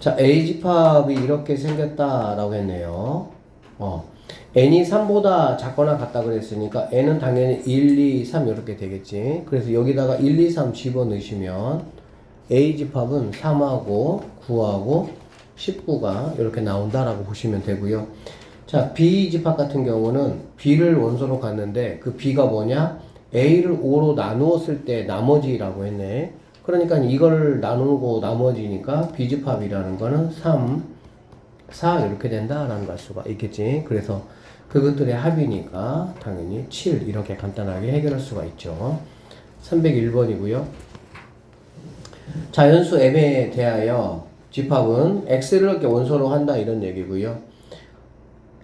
자, A집합이 이렇게 생겼다라고 했네요. n이 3보다 작거나 같다 그랬으니까 n은 당연히 1, 2, 3 이렇게 되겠지. 그래서 여기다가 1, 2, 3 집어넣으시면 A집합은 3하고 9하고 19가 이렇게 나온다라고 보시면 되고요. 자, B집합 같은 경우는 B를 원소로 갔는데 그 B가 뭐냐? A를 5로 나누었을 때 나머지라고 했네. 그러니까 이걸 나누고 나머지니까 B집합이라는 거는 3, 4 이렇게 된다라는 걸 알 수가 있겠지. 그래서 그것들의 합이니까 당연히 7 이렇게 간단하게 해결할 수가 있죠. 301번이고요. 자연수 m에 대하여 집합은 x를 이렇게 원소로 한다 이런 얘기고요.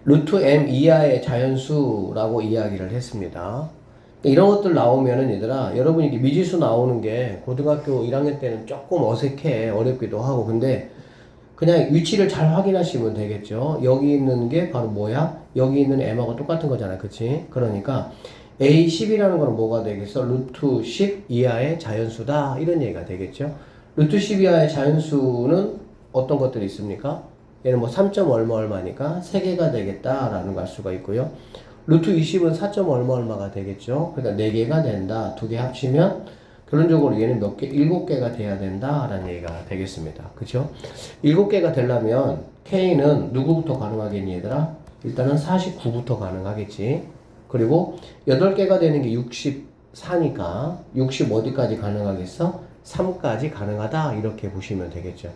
루트 m 이하의 자연수라고 이야기를 했습니다. 이런 것들 나오면은 얘들아, 여러분이 미지수 나오는 게 고등학교 1학년 때는 조금 어색해, 어렵기도 하고. 근데 그냥 위치를 잘 확인하시면 되겠죠. 여기 있는 게 바로 뭐야? 여기 있는 m하고 똑같은 거잖아, 그치? 그러니까 a10이라는 거는 뭐가 되겠어? 루트 10 이하의 자연수다 이런 얘기가 되겠죠. 루트 10 이하의 자연수는 어떤 것들이 있습니까? 얘는 뭐 3. 얼마 얼마니까 3개가 되겠다라는 걸 알 수가 있고요. 루트 20은 4. 얼마 얼마가 되겠죠. 그러니까 4개가 된다. 2개 합치면 결론적으로 얘는 몇 개? 7개가 돼야 된다라는 얘기가 되겠습니다. 그쵸? 7개가 되려면 K는 누구부터 가능하겠니 얘들아? 일단은 49부터 가능하겠지. 그리고 8개가 되는 게 64니까 60 어디까지 가능하겠어? 3까지 가능하다 이렇게 보시면 되겠죠.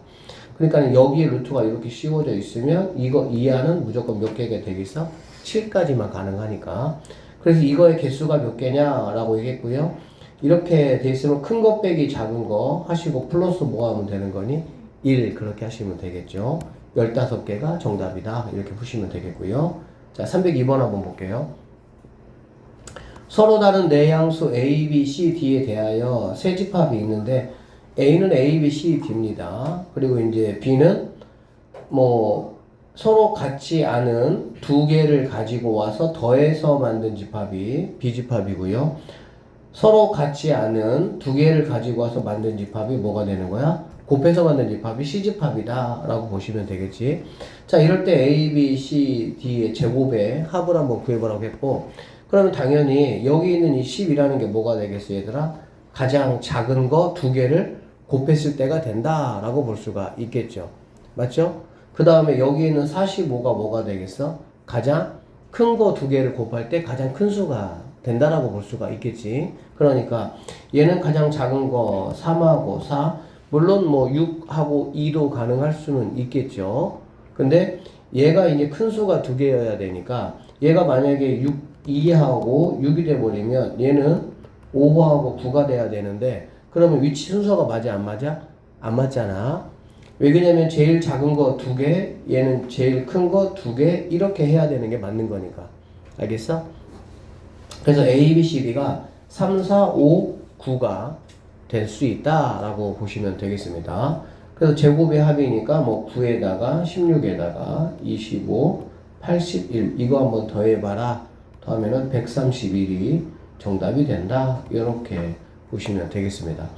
그러니까 여기에 루트가 이렇게 씌워져 있으면 이거 이하는 무조건 몇 개가 되겠어? 7까지만 가능하니까. 그래서 이거의 개수가 몇 개냐라고 얘기했고요. 이렇게 돼 있으면 큰 거 빼기 작은 거 하시고 플러스 뭐 하면 되는 거니? 1 그렇게 하시면 되겠죠. 15개가 정답이다 이렇게 보시면 되겠고요. 자, 302번 한번 볼게요. 서로 다른 내양수 A, B, C, D에 대하여 세 집합이 있는데 A는 A, B, C, D입니다. 그리고 이제 B는 뭐 서로 같지 않은 두 개를 가지고 와서 더해서 만든 집합이 B집합이고요. 서로 같지 않은 두 개를 가지고 와서 만든 집합이 뭐가 되는 거야? 곱해서 만든 집합이 C집합이다 라고 보시면 되겠지. 자, 이럴 때 A, B, C, D의 제곱의 합을 한번 구해보라고 했고, 그러면 당연히 여기 있는 이 10이라는 게 뭐가 되겠어 얘들아? 가장 작은 거 두 개를 곱했을 때가 된다 라고 볼 수가 있겠죠. 맞죠? 그 다음에 여기 있는 45가 뭐가 되겠어? 가장 큰 거 두 개를 곱할 때 가장 큰 수가 된다라고 볼 수가 있겠지. 그러니까 얘는 가장 작은 거 3하고 4, 물론 뭐 6하고 2도 가능할 수는 있겠죠. 근데 얘가 이제 큰 수가 두 개여야 되니까 얘가 만약에 2하고 6이 돼버리면 얘는 5하고 9가 돼야 되는데 그러면 위치 순서가 맞아 안 맞아? 안 맞잖아. 왜 그러냐면 제일 작은 거 2개, 얘는 제일 큰 거 2개 이렇게 해야 되는 게 맞는 거니까. 알겠어? 그래서 A, B, C, D가 3, 4, 5, 9가 될 수 있다라고 보시면 되겠습니다. 그래서 제곱의 합이니까 뭐 9에다가 16에다가 25, 81 이거 한번 더해봐라. 더하면은 131이 정답이 된다. 이렇게 보시면 되겠습니다.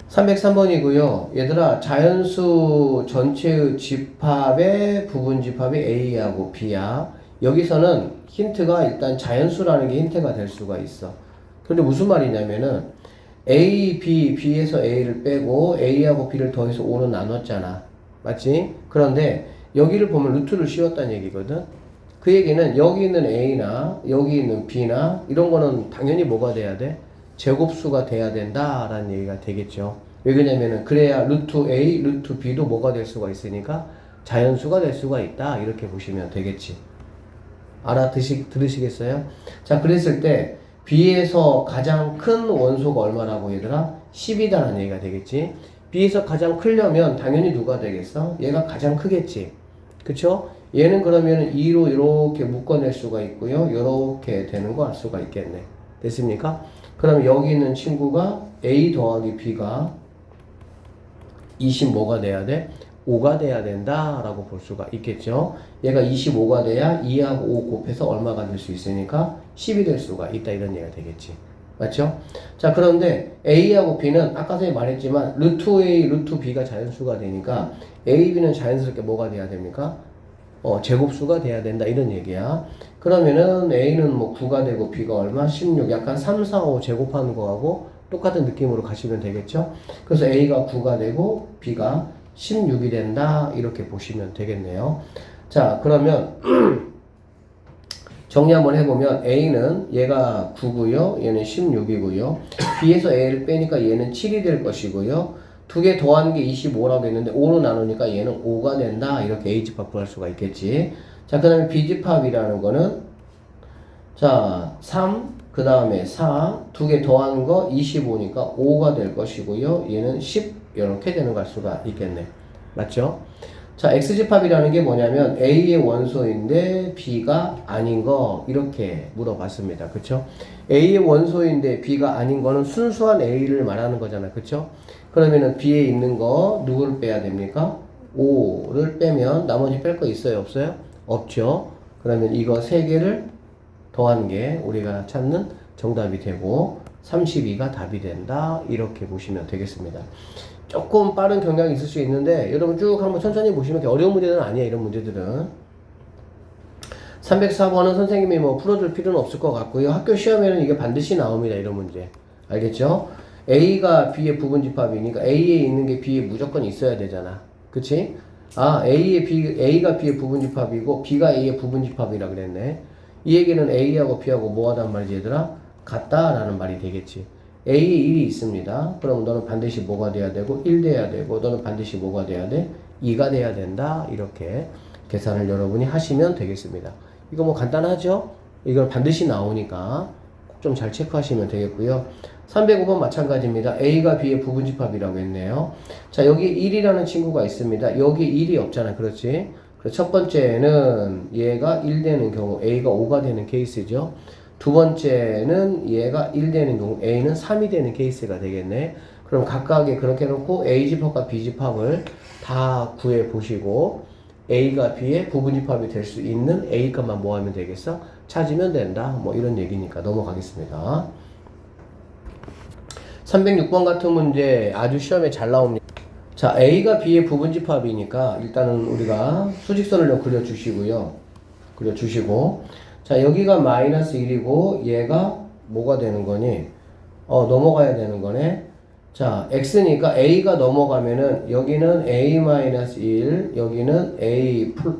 303번이고요. 얘들아, 자연수 전체의 집합의 부분 집합이 A하고 B야. 여기서는 힌트가 일단 자연수라는 게 힌트가 될 수가 있어. 근데 무슨 말이냐면은 A, B, B에서 A를 빼고 A하고 B를 더해서 5로 나눴잖아. 맞지? 그런데 여기를 보면 루트를 씌웠다는 얘기거든. 그 얘기는 여기 있는 A나 여기 있는 B나 이런 거는 당연히 뭐가 돼야 돼? 제곱수가 돼야 된다라는 얘기가 되겠죠. 왜 그러냐면은 그래야 루트 A, 루트 B도 뭐가 될 수가 있으니까 자연수가 될 수가 있다. 이렇게 보시면 되겠지. 들으시겠어요? 자, 그랬을 때 B에서 가장 큰 원소가 얼마라고 얘들아? 10이다라는 얘기가 되겠지. B에서 가장 크려면 당연히 누가 되겠어? 얘가 가장 크겠지. 그쵸? 얘는 그러면 2로 이렇게 묶어낼 수가 있고요. 이렇게 되는 거 알 수가 있겠네. 됐습니까? 그럼 여기 있는 친구가 A 더하기 B가 20 뭐가 돼야 돼? 5가 돼야 된다라고 볼 수가 있겠죠. 얘가 25가 돼야 2하고 5 곱해서 얼마가 될 수 있으니까 10이 될 수가 있다 이런 얘기가 되겠지. 맞죠? 자, 그런데 A하고 B는 아까 전에 말했지만 루트 A, 루트 B가 자연수가 되니까 A, B는 자연스럽게 뭐가 돼야 됩니까? 제곱수가 돼야 된다 이런 얘기야. 그러면은 A는 뭐 9가 되고 B가 얼마? 16. 약간 3, 4, 5 제곱하는 거하고 똑같은 느낌으로 가시면 되겠죠? 그래서 A가 9가 되고 B가 16이 된다 이렇게 보시면 되겠네요. 자, 그러면 정리 한번 해보면 A는 얘가 9고요. 얘는 16이고요. B에서 A를 빼니까 얘는 7이 될 것이고요. 두 개 더하는 게 25라고 했는데 5로 나누니까 얘는 5가 된다. 이렇게 A집합 구할 수가 있겠지. 자, 그 다음에 B집합이라는 거는 자 3, 그 다음에 4, 두 개 더하는 거 25니까 5가 될 것이고요. 얘는 10 이렇게 되는 걸 수가 있겠네. 맞죠? 자, X집합이라는 게 뭐냐면 A의 원소인데 B가 아닌 거 이렇게 물어봤습니다. 그쵸? A의 원소인데 B가 아닌 거는 순수한 A를 말하는 거잖아. 그쵸? 그러면은 B에 있는 거 누구를 빼야 됩니까? 5를 빼면 나머지 뺄 거 있어요? 없어요? 없죠? 그러면 이거 3개를 더한 게 우리가 찾는 정답이 되고 32가 답이 된다. 이렇게 보시면 되겠습니다. 조금 빠른 경향이 있을 수 있는데 여러분 쭉 한번 천천히 보시면 어려운 문제는 아니에요. 이런 문제들은 304번은 선생님이 뭐 풀어줄 필요는 없을 것 같고요. 학교 시험에는 이게 반드시 나옵니다. 이런 문제 알겠죠? A가 B의 부분집합이니까 A에 있는 게 B에 무조건 있어야 되잖아. 그치? 아, A가 B의 부분집합이고 B가 A의 부분집합이라 그랬네. 이 얘기는 A하고 B하고 뭐 하단 말이지 얘들아? 같다라는 말이 되겠지. A에 1이 있습니다. 그럼 너는 반드시 뭐가 돼야 되고 1 돼야 되고 너는 반드시 뭐가 돼야 돼? 2가 돼야 된다. 이렇게 계산을 여러분이 하시면 되겠습니다. 이거 뭐 간단하죠? 이걸 반드시 나오니까 좀 잘 체크하시면 되겠고요. 305번 마찬가지입니다. A가 B의 부분집합이라고 했네요. 자, 여기 1이라는 친구가 있습니다. 여기 1이 없잖아. 그렇지? 그래서 첫 번째는 얘가 1 되는 경우 A가 5가 되는 케이스죠. 두 번째는 얘가 1 되는 경우 A는 3이 되는 케이스가 되겠네. 그럼 각각에 그렇게 해놓고 A집합과 B집합을 다 구해 보시고 A가 B의 부분집합이 될 수 있는 A 값만 뭐 하면 되겠어? 찾으면 된다. 뭐 이런 얘기니까 넘어가겠습니다. 306번 같은 문제 아주 시험에 잘 나옵니다. 자, A가 B의 부분집합이니까 일단은 우리가 수직선을 좀 그려주시고요. 그려주시고 자, 여기가 마이너스 1이고 얘가 뭐가 되는 거니? 넘어가야 되는 거네. 자, x니까 a가 넘어가면은 여기는 a-1, 여기는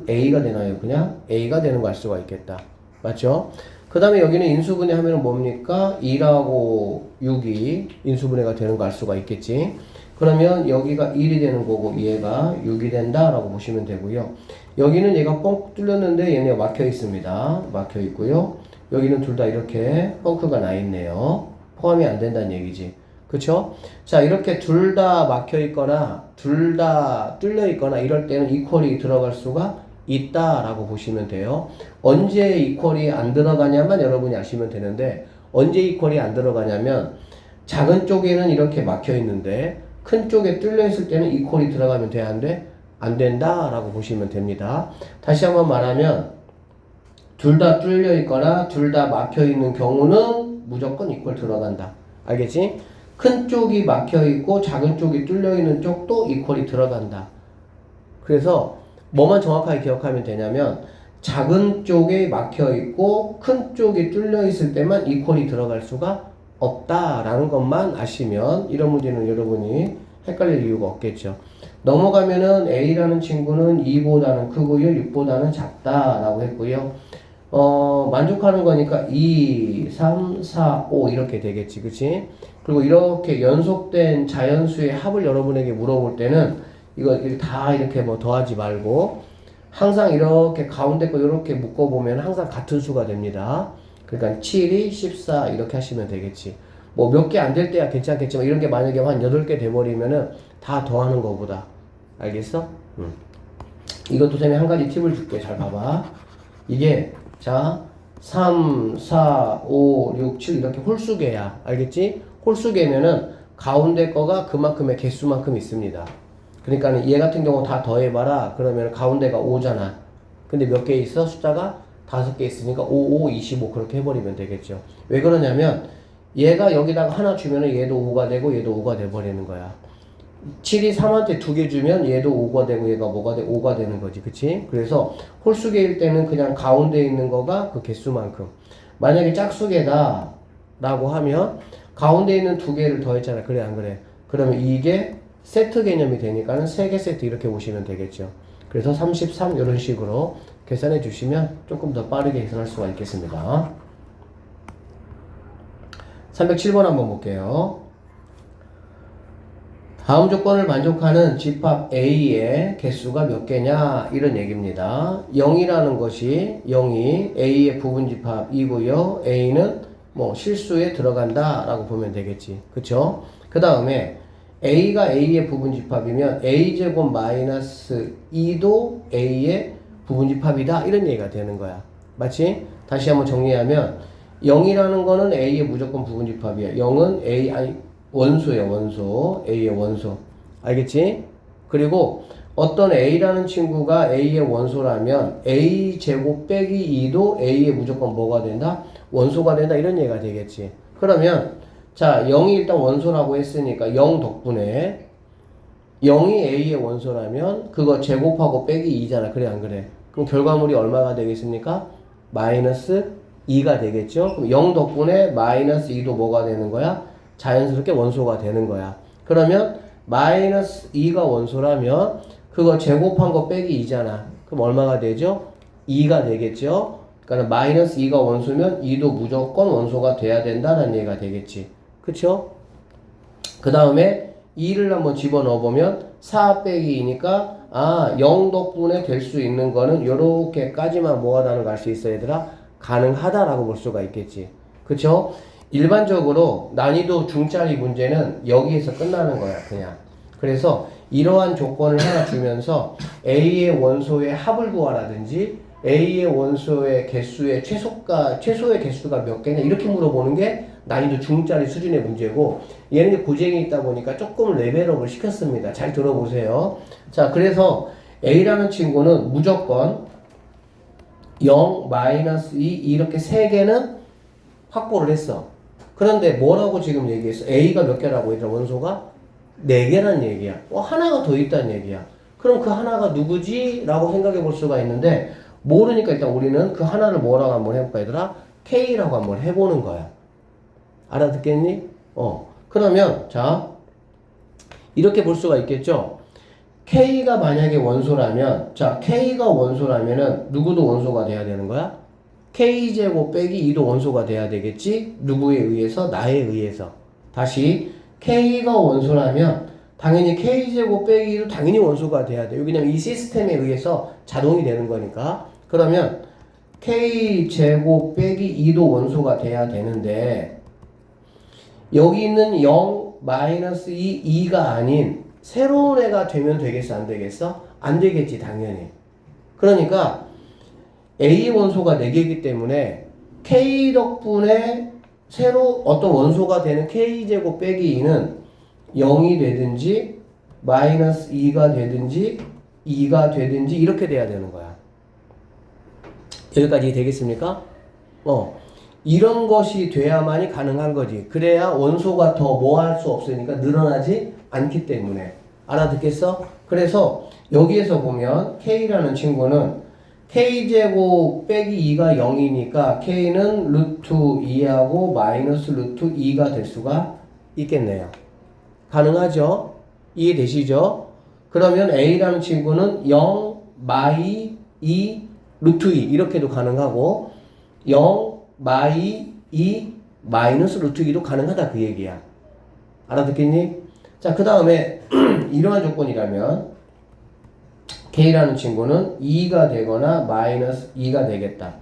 a가 되나요? 그냥 a가 되는 거 알 수가 있겠다. 맞죠? 그 다음에 여기는 인수분해 하면은 뭡니까? 2하고 6이 인수분해가 되는 거 알 수가 있겠지. 그러면 여기가 1이 되는 거고 얘가 6이 된다 라고 보시면 되고요. 여기는 얘가 뻥 뚫렸는데 얘네가 막혀 있습니다. 막혀 있고요. 여기는 둘 다 이렇게 뻥크가 나 있네요. 포함이 안 된다는 얘기지. 그쵸? 자, 이렇게 둘 다 막혀 있거나 둘 다 뚫려 있거나 이럴 때는 이퀄이 들어갈 수가 있다라고 보시면 돼요. 언제 이퀄이 안 들어가냐만 여러분이 아시면 되는데 언제 이퀄이 안 들어가냐면 작은 쪽에는 이렇게 막혀 있는데 큰 쪽에 뚫려 있을 때는 이퀄이 들어가면 돼? 안 돼? 안 된다라고 보시면 됩니다. 다시 한번 말하면 둘 다 뚫려 있거나 둘 다 막혀 있는 경우는 무조건 이퀄 들어간다. 알겠지? 큰 쪽이 막혀 있고 작은 쪽이 뚫려 있는 쪽도 이퀄이 들어간다. 그래서 뭐만 정확하게 기억하면 되냐면 작은 쪽에 막혀 있고 큰 쪽이 뚫려 있을 때만 이퀄이 들어갈 수가 없다라는 것만 아시면 이런 문제는 여러분이 헷갈릴 이유가 없겠죠. 넘어가면은 A라는 친구는 2보다는 크고요. 6보다는 작다라고 했고요. 만족하는 거니까 2, 3, 4, 5 이렇게 되겠지. 그치? 그리고 이렇게 연속된 자연수의 합을 여러분에게 물어볼 때는 이거 다 이렇게 뭐 더하지 말고 항상 이렇게 가운데 거 이렇게 묶어보면 항상 같은 수가 됩니다. 그러니까 7이 14 이렇게 하시면 되겠지. 뭐 몇 개 안 될 때야 괜찮겠지만 이런 게 만약에 한 8개 돼버리면은 다 더하는 거보다. 알겠어? 이것도 쌤이 한 가지 팁을 줄게. 잘 봐봐. 이게 자 3, 4, 5, 6, 7 이렇게 홀수개야. 알겠지? 홀수개면은 가운데 거가 그만큼의 개수만큼 있습니다. 그러니까 얘 같은 경우 다 더해봐라. 그러면 가운데가 5잖아. 근데 몇 개 있어? 숫자가 5개 있으니까 5, 5, 25 그렇게 해버리면 되겠죠. 왜 그러냐면 얘가 여기다가 하나 주면은 얘도 5가 되고 얘도 5가 돼버리는 거야. 7이 3한테 2개 주면 얘도 5가 되고 얘가 뭐가 돼? 5가 되는 거지. 그치? 그래서 홀수개일 때는 그냥 가운데 있는 거가 그 개수만큼. 만약에 짝수개다 라고 하면 가운데 있는 2개를 더했잖아. 그래 안 그래? 그러면 이게 세트 개념이 되니까는 3개 세트 이렇게 보시면 되겠죠. 그래서 33 이런 식으로 계산해 주시면 조금 더 빠르게 계산할 수가 있겠습니다. 307번 한번 볼게요. 다음 조건을 만족하는 집합 A의 개수가 몇 개냐 이런 얘기입니다. 0이라는 것이 0이 A의 부분집합이고요. A는 뭐 실수에 들어간다 라고 보면 되겠지. 그쵸? 그 다음에 A가 A의 부분집합이면 A제곱 마이너스 2도 A의 부분집합이다 이런 얘기가 되는 거야. 맞지? 다시 한번 정리하면 0이라는 거는 A의 무조건 부분집합이야. 0은 A, 아니 원소야 원소. A의 원소. 알겠지? 그리고 어떤 A라는 친구가 A의 원소라면 A제곱 빼기 2도 A의 무조건 뭐가 된다? 원소가 된다 이런 얘기가 되겠지. 그러면 자 0이 일단 원소라고 했으니까 0 덕분에 0이 A의 원소라면 그거 제곱하고 빼기 2잖아. 그래 안 그래? 그럼 결과물이 얼마가 되겠습니까? 마이너스 2가 되겠죠? 그럼 0 덕분에 마이너스 2도 뭐가 되는 거야? 자연스럽게 원소가 되는 거야. 그러면 마이너스 2가 원소라면 그거 제곱한 거 빼기 2잖아. 그럼 얼마가 되죠? 2가 되겠죠? 그러니까 마이너스 2가 원소면 2도 무조건 원소가 돼야 된다는 얘기가 되겠지. 그쵸? 그 다음에 2를 한번 집어넣어 보면 4 빼기 2니까 0 덕분에 될 수 있는 거는 요렇게까지만 뭐하다는 걸 알 수 있어 얘들아? 가능하다라고 볼 수가 있겠지. 그쵸? 일반적으로 난이도 중짜리 문제는 여기에서 끝나는 거야 그냥. 그래서 이러한 조건을 하나 주면서 A의 원소의 합을 구하라든지 A의 원소의 개수의 최소의 개수가 몇 개냐 이렇게 물어보는 게 난이도 중짜리 수준의 문제고, 얘는 고쟁이 있다 보니까 조금 레벨업을 시켰습니다. 잘 들어보세요. 자, 그래서 A라는 친구는 무조건 0, 마이너스 2 이렇게 3개는 확보를 했어. 그런데 뭐라고 지금 얘기했어? A가 몇 개라고 얘들아? 원소가 4개란 얘기야. 하나가 더 있다는 얘기야. 그럼 그 하나가 누구지? 라고 생각해 볼 수가 있는데 모르니까 일단 우리는 그 하나를 뭐라고 한번 해볼까 얘들아? K라고 한번 해보는 거야. 알아듣겠니? 그러면 자 이렇게 볼 수가 있겠죠? K가 만약에 원소라면 자 K가 원소라면은 누구도 원소가 돼야 되는 거야? K제곱 빼기 2도 원소가 돼야 되겠지? 누구에 의해서? 나에 의해서. 다시 K가 원소라면 당연히 K제곱 빼기 2도 당연히 원소가 돼야 돼. 왜냐면 이 시스템에 의해서 자동이 되는 거니까. 그러면 K제곱 빼기 2도 원소가 돼야 되는데 여기 있는 0, 마이너스 2, 2가 아닌 새로운 애가 되면 되겠어? 안 되겠어? 안 되겠지 당연히. 그러니까 A 원소가 4개이기 때문에 K 덕분에 새로 어떤 원소가 되는 K제곱 빼기 2는 0이 되든지 마이너스 2가 되든지 2가 되든지 이렇게 돼야 되는 거야. 여기까지 되겠습니까? 이런 것이 돼야만이 가능한 거지. 그래야 원소가 더 뭐 할 수 없으니까 늘어나지 않기 때문에. 알아듣겠어? 그래서 여기에서 보면 K라는 친구는 K제곱 빼기 2가 0이니까 K는 루트 2하고 마이너스 루트 2가 될 수가 있겠네요. 가능하죠? 이해되시죠? 그러면 A라는 친구는 0, 마이, 2, 루트 2 이렇게도 가능하고 0, 마이, 2, 마이너스 루트 2도 가능하다 그 얘기야. 알아듣겠니? 자, 그 다음에 이러한 조건이라면 K라는 친구는 2가 되거나 마이너스 2가 되겠다.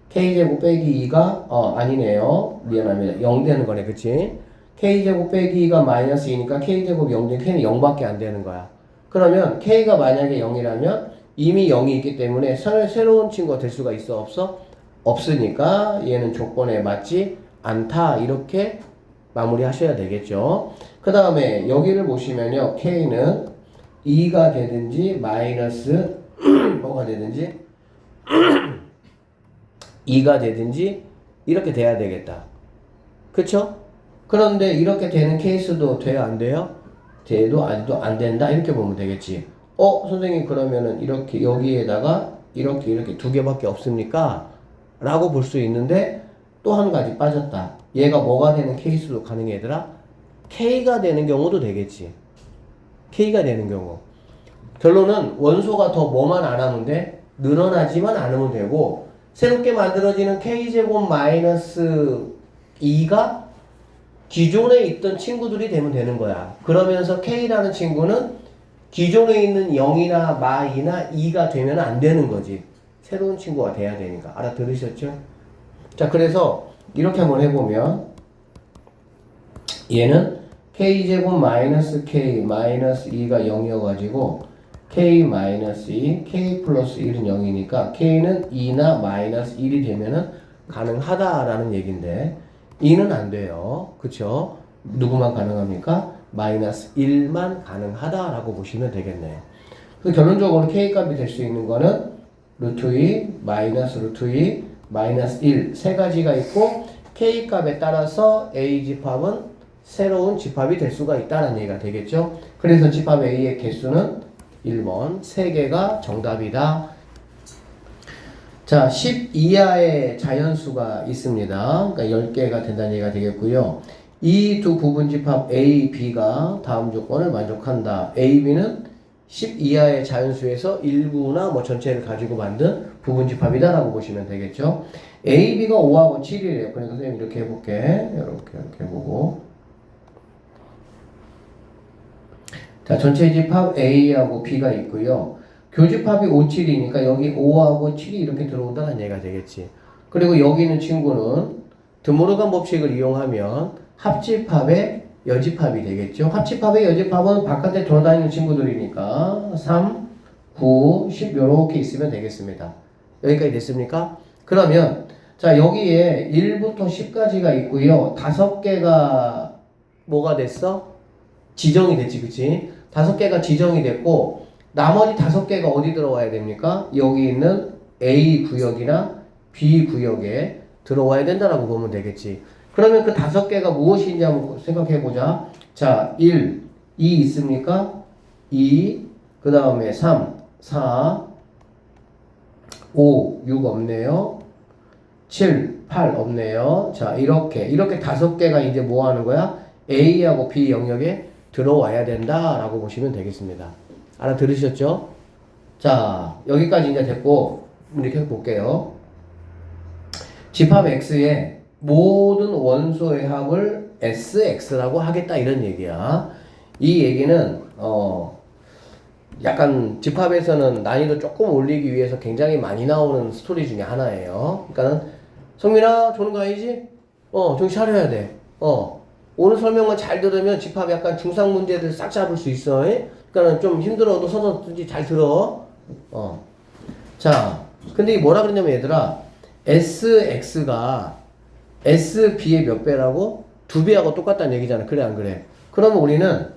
K제곱 빼기 2가 아니네요. 미안합니다. 0 되는 거네. 그치? K제곱 빼기 2가 마이너스 2니까 K제곱 0 되면 K는 0밖에 안 되는 거야. 그러면 K가 만약에 0이라면 이미 0이 있기 때문에 새로운 친구가 될 수가 있어? 없어? 없으니까 얘는 조건에 맞지 않다. 이렇게 마무리 하셔야 되겠죠. 그 다음에 여기를 보시면요. K는 2가 되든지 마이너스 뭐가 되든지 2가 되든지 이렇게 돼야 되겠다. 그쵸? 그런데 이렇게 되는 케이스도 돼요, 안 돼요? 돼도 아직도 안 된다 이렇게 보면 되겠지. 선생님 그러면은 이렇게 여기에다가 이렇게 두 개밖에 없습니까? 라고 볼 수 있는데 또 한 가지 빠졌다. 얘가 뭐가 되는 케이스도 가능해 얘들아? K가 되는 경우도 되겠지. K가 되는 경우. 결론은 원소가 더 뭐만 안 하면 돼? 늘어나지만 않으면 되고 새롭게 만들어지는 K제곱 마이너스 2가 기존에 있던 친구들이 되면 되는 거야. 그러면서 K라는 친구는 기존에 있는 0이나 마이나 2가 되면 안 되는 거지. 새로운 친구가 돼야 되니까. 알아들으셨죠? 자, 그래서 이렇게 한번 해보면 얘는 K제곱 마이너스 K 마이너스 2가 0이어가지고 K 마이너스 2, K 플러스 1은 0이니까 K는 2나 마이너스 1이 되면은 가능하다라는 얘기인데 2는 안 돼요. 그쵸? 누구만 가능합니까? 마이너스 1만 가능하다라고 보시면 되겠네요. 그래서 결론적으로 K 값이 될 수 있는 거는 루트 2, 마이너스 루트 2, 마이너스 1 세 가지가 있고 K 값에 따라서 A 집합은 새로운 집합이 될 수가 있다는 얘기가 되겠죠. 그래서 집합 A의 개수는 1번 3개가 정답이다. 자, 10 이하의 자연수가 있습니다. 그러니까 10개가 된다는 얘기가 되겠고요. 이 두 부분집합 A, B가 다음 조건을 만족한다. A, B는 10 이하의 자연수에서 일부나 뭐 전체를 가지고 만든 부분집합이다 라고 보시면 되겠죠. A, B가 5하고 7이래요. 그러니까 선생님 이렇게 해볼게. 이렇게 해보고. 자, 전체 집합 A하고 B가 있고요. 교집합이 5, 7이니까 여기 5하고 7이 이렇게 들어온다는 얘기가 되겠지. 그리고 여기 있는 친구는 드모르간 법칙을 이용하면 합집합의 여집합이 되겠죠. 합집합의 여집합은 바깥에 돌아다니는 친구들이니까 3, 9, 10 이렇게 있으면 되겠습니다. 여기까지 됐습니까? 그러면 자 여기에 1부터 10까지가 있고요. 5개가 뭐가 됐어? 지정이 됐지, 그치? 5개가 지정이 됐고 나머지 5개가 어디 들어와야 됩니까? 여기 있는 A 구역이나 B 구역에 들어와야 된다라고 보면 되겠지. 그러면 그 5개가 무엇인지 한번 생각해보자. 자, 1, 2 있습니까? 2, 그 다음에 3, 4, 5, 6 없네요. 7, 8 없네요. 자, 이렇게 5개가 이제 뭐 하는 거야? A하고 B 영역에 들어와야 된다라고 보시면 되겠습니다. 알아들으셨죠? 자, 여기까지 이제 됐고, 이렇게 볼게요. 집합 X에 모든 원소의 합을 SX라고 하겠다 이런 얘기야. 이 얘기는 약간 집합에서는 난이도 조금 올리기 위해서 굉장히 많이 나오는 스토리 중에 하나예요. 그러니까는 성민아 조는 거 아니지? 정신 차려야 돼. 오늘 설명만 잘 들으면 집합 약간 중상 문제들 싹 잡을 수 있어. 그러니까는 좀 힘들어도 서서 잘 들어. 자, 근데 이게 뭐라 그러냐면 얘들아, SX가 SB의 몇 배라고? 2배하고 똑같다는 얘기잖아. 그래 안 그래? 그러면 우리는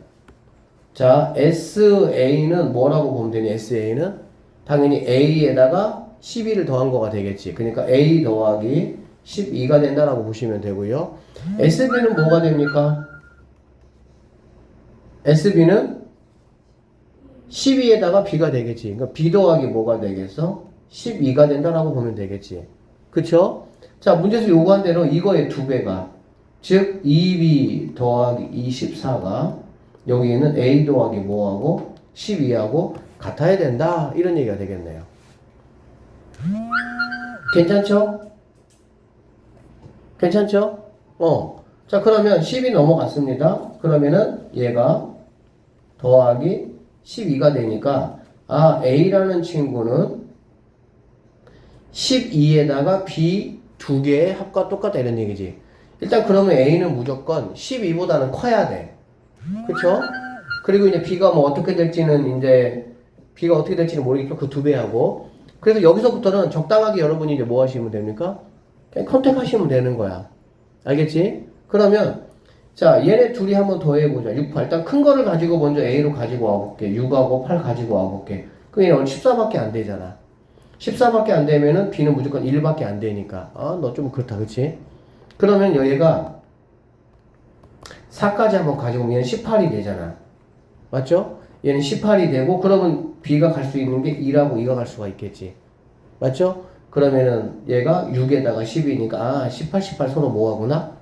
자 SA는 뭐라고 보면 되니? SA는 당연히 A에다가 12를 더한 거가 되겠지. 그러니까 A 더하기 12가 된다라고 보시면 되고요. SB는 뭐가 됩니까? SB는 12에다가 B가 되겠지. 그러니까 B 더하기 뭐가 되겠어? 12가 된다라고 보면 되겠지. 그쵸? 자, 문제에서 요구한 대로 이거의 2배가, 즉 2B 더하기 24가 여기에는 A 더하기 뭐하고 12하고 같아야 된다 이런 얘기가 되겠네요. 괜찮죠? 괜찮죠? 자, 그러면 10이 넘어갔습니다. 그러면은 얘가 더하기 12가 되니까 A라는 친구는 12에다가 B 2개의 합과 똑같다 이런 얘기지. 일단 그러면 A는 무조건 12보다는 커야 돼. 그쵸? 그리고 이제 B가 뭐 어떻게 될지는 모르겠지만 그 2배하고. 그래서 여기서부터는 적당하게 여러분이 이제 뭐 하시면 됩니까? 그냥 컨택하시면 되는 거야. 알겠지? 그러면 자 얘네 둘이 한번 더 해보자. 6, 8. 일단 큰 거를 가지고 먼저 A로 가지고 와볼게. 6하고 8 가지고 와볼게. 그럼 얘는 14밖에 안 되잖아. 14밖에 안 되면은 B는 무조건 1밖에 안 되니까. 너 좀 그렇다, 그치? 그러면 얘가 4까지 한번 가지고 오면 얘는 18이 되잖아. 맞죠? 얘는 18이 되고 그러면 B가 갈 수 있는 게 2라고 2가 갈 수가 있겠지. 맞죠? 그러면은 얘가 6에다가 10이니까 18, 18 서로 뭐하구나?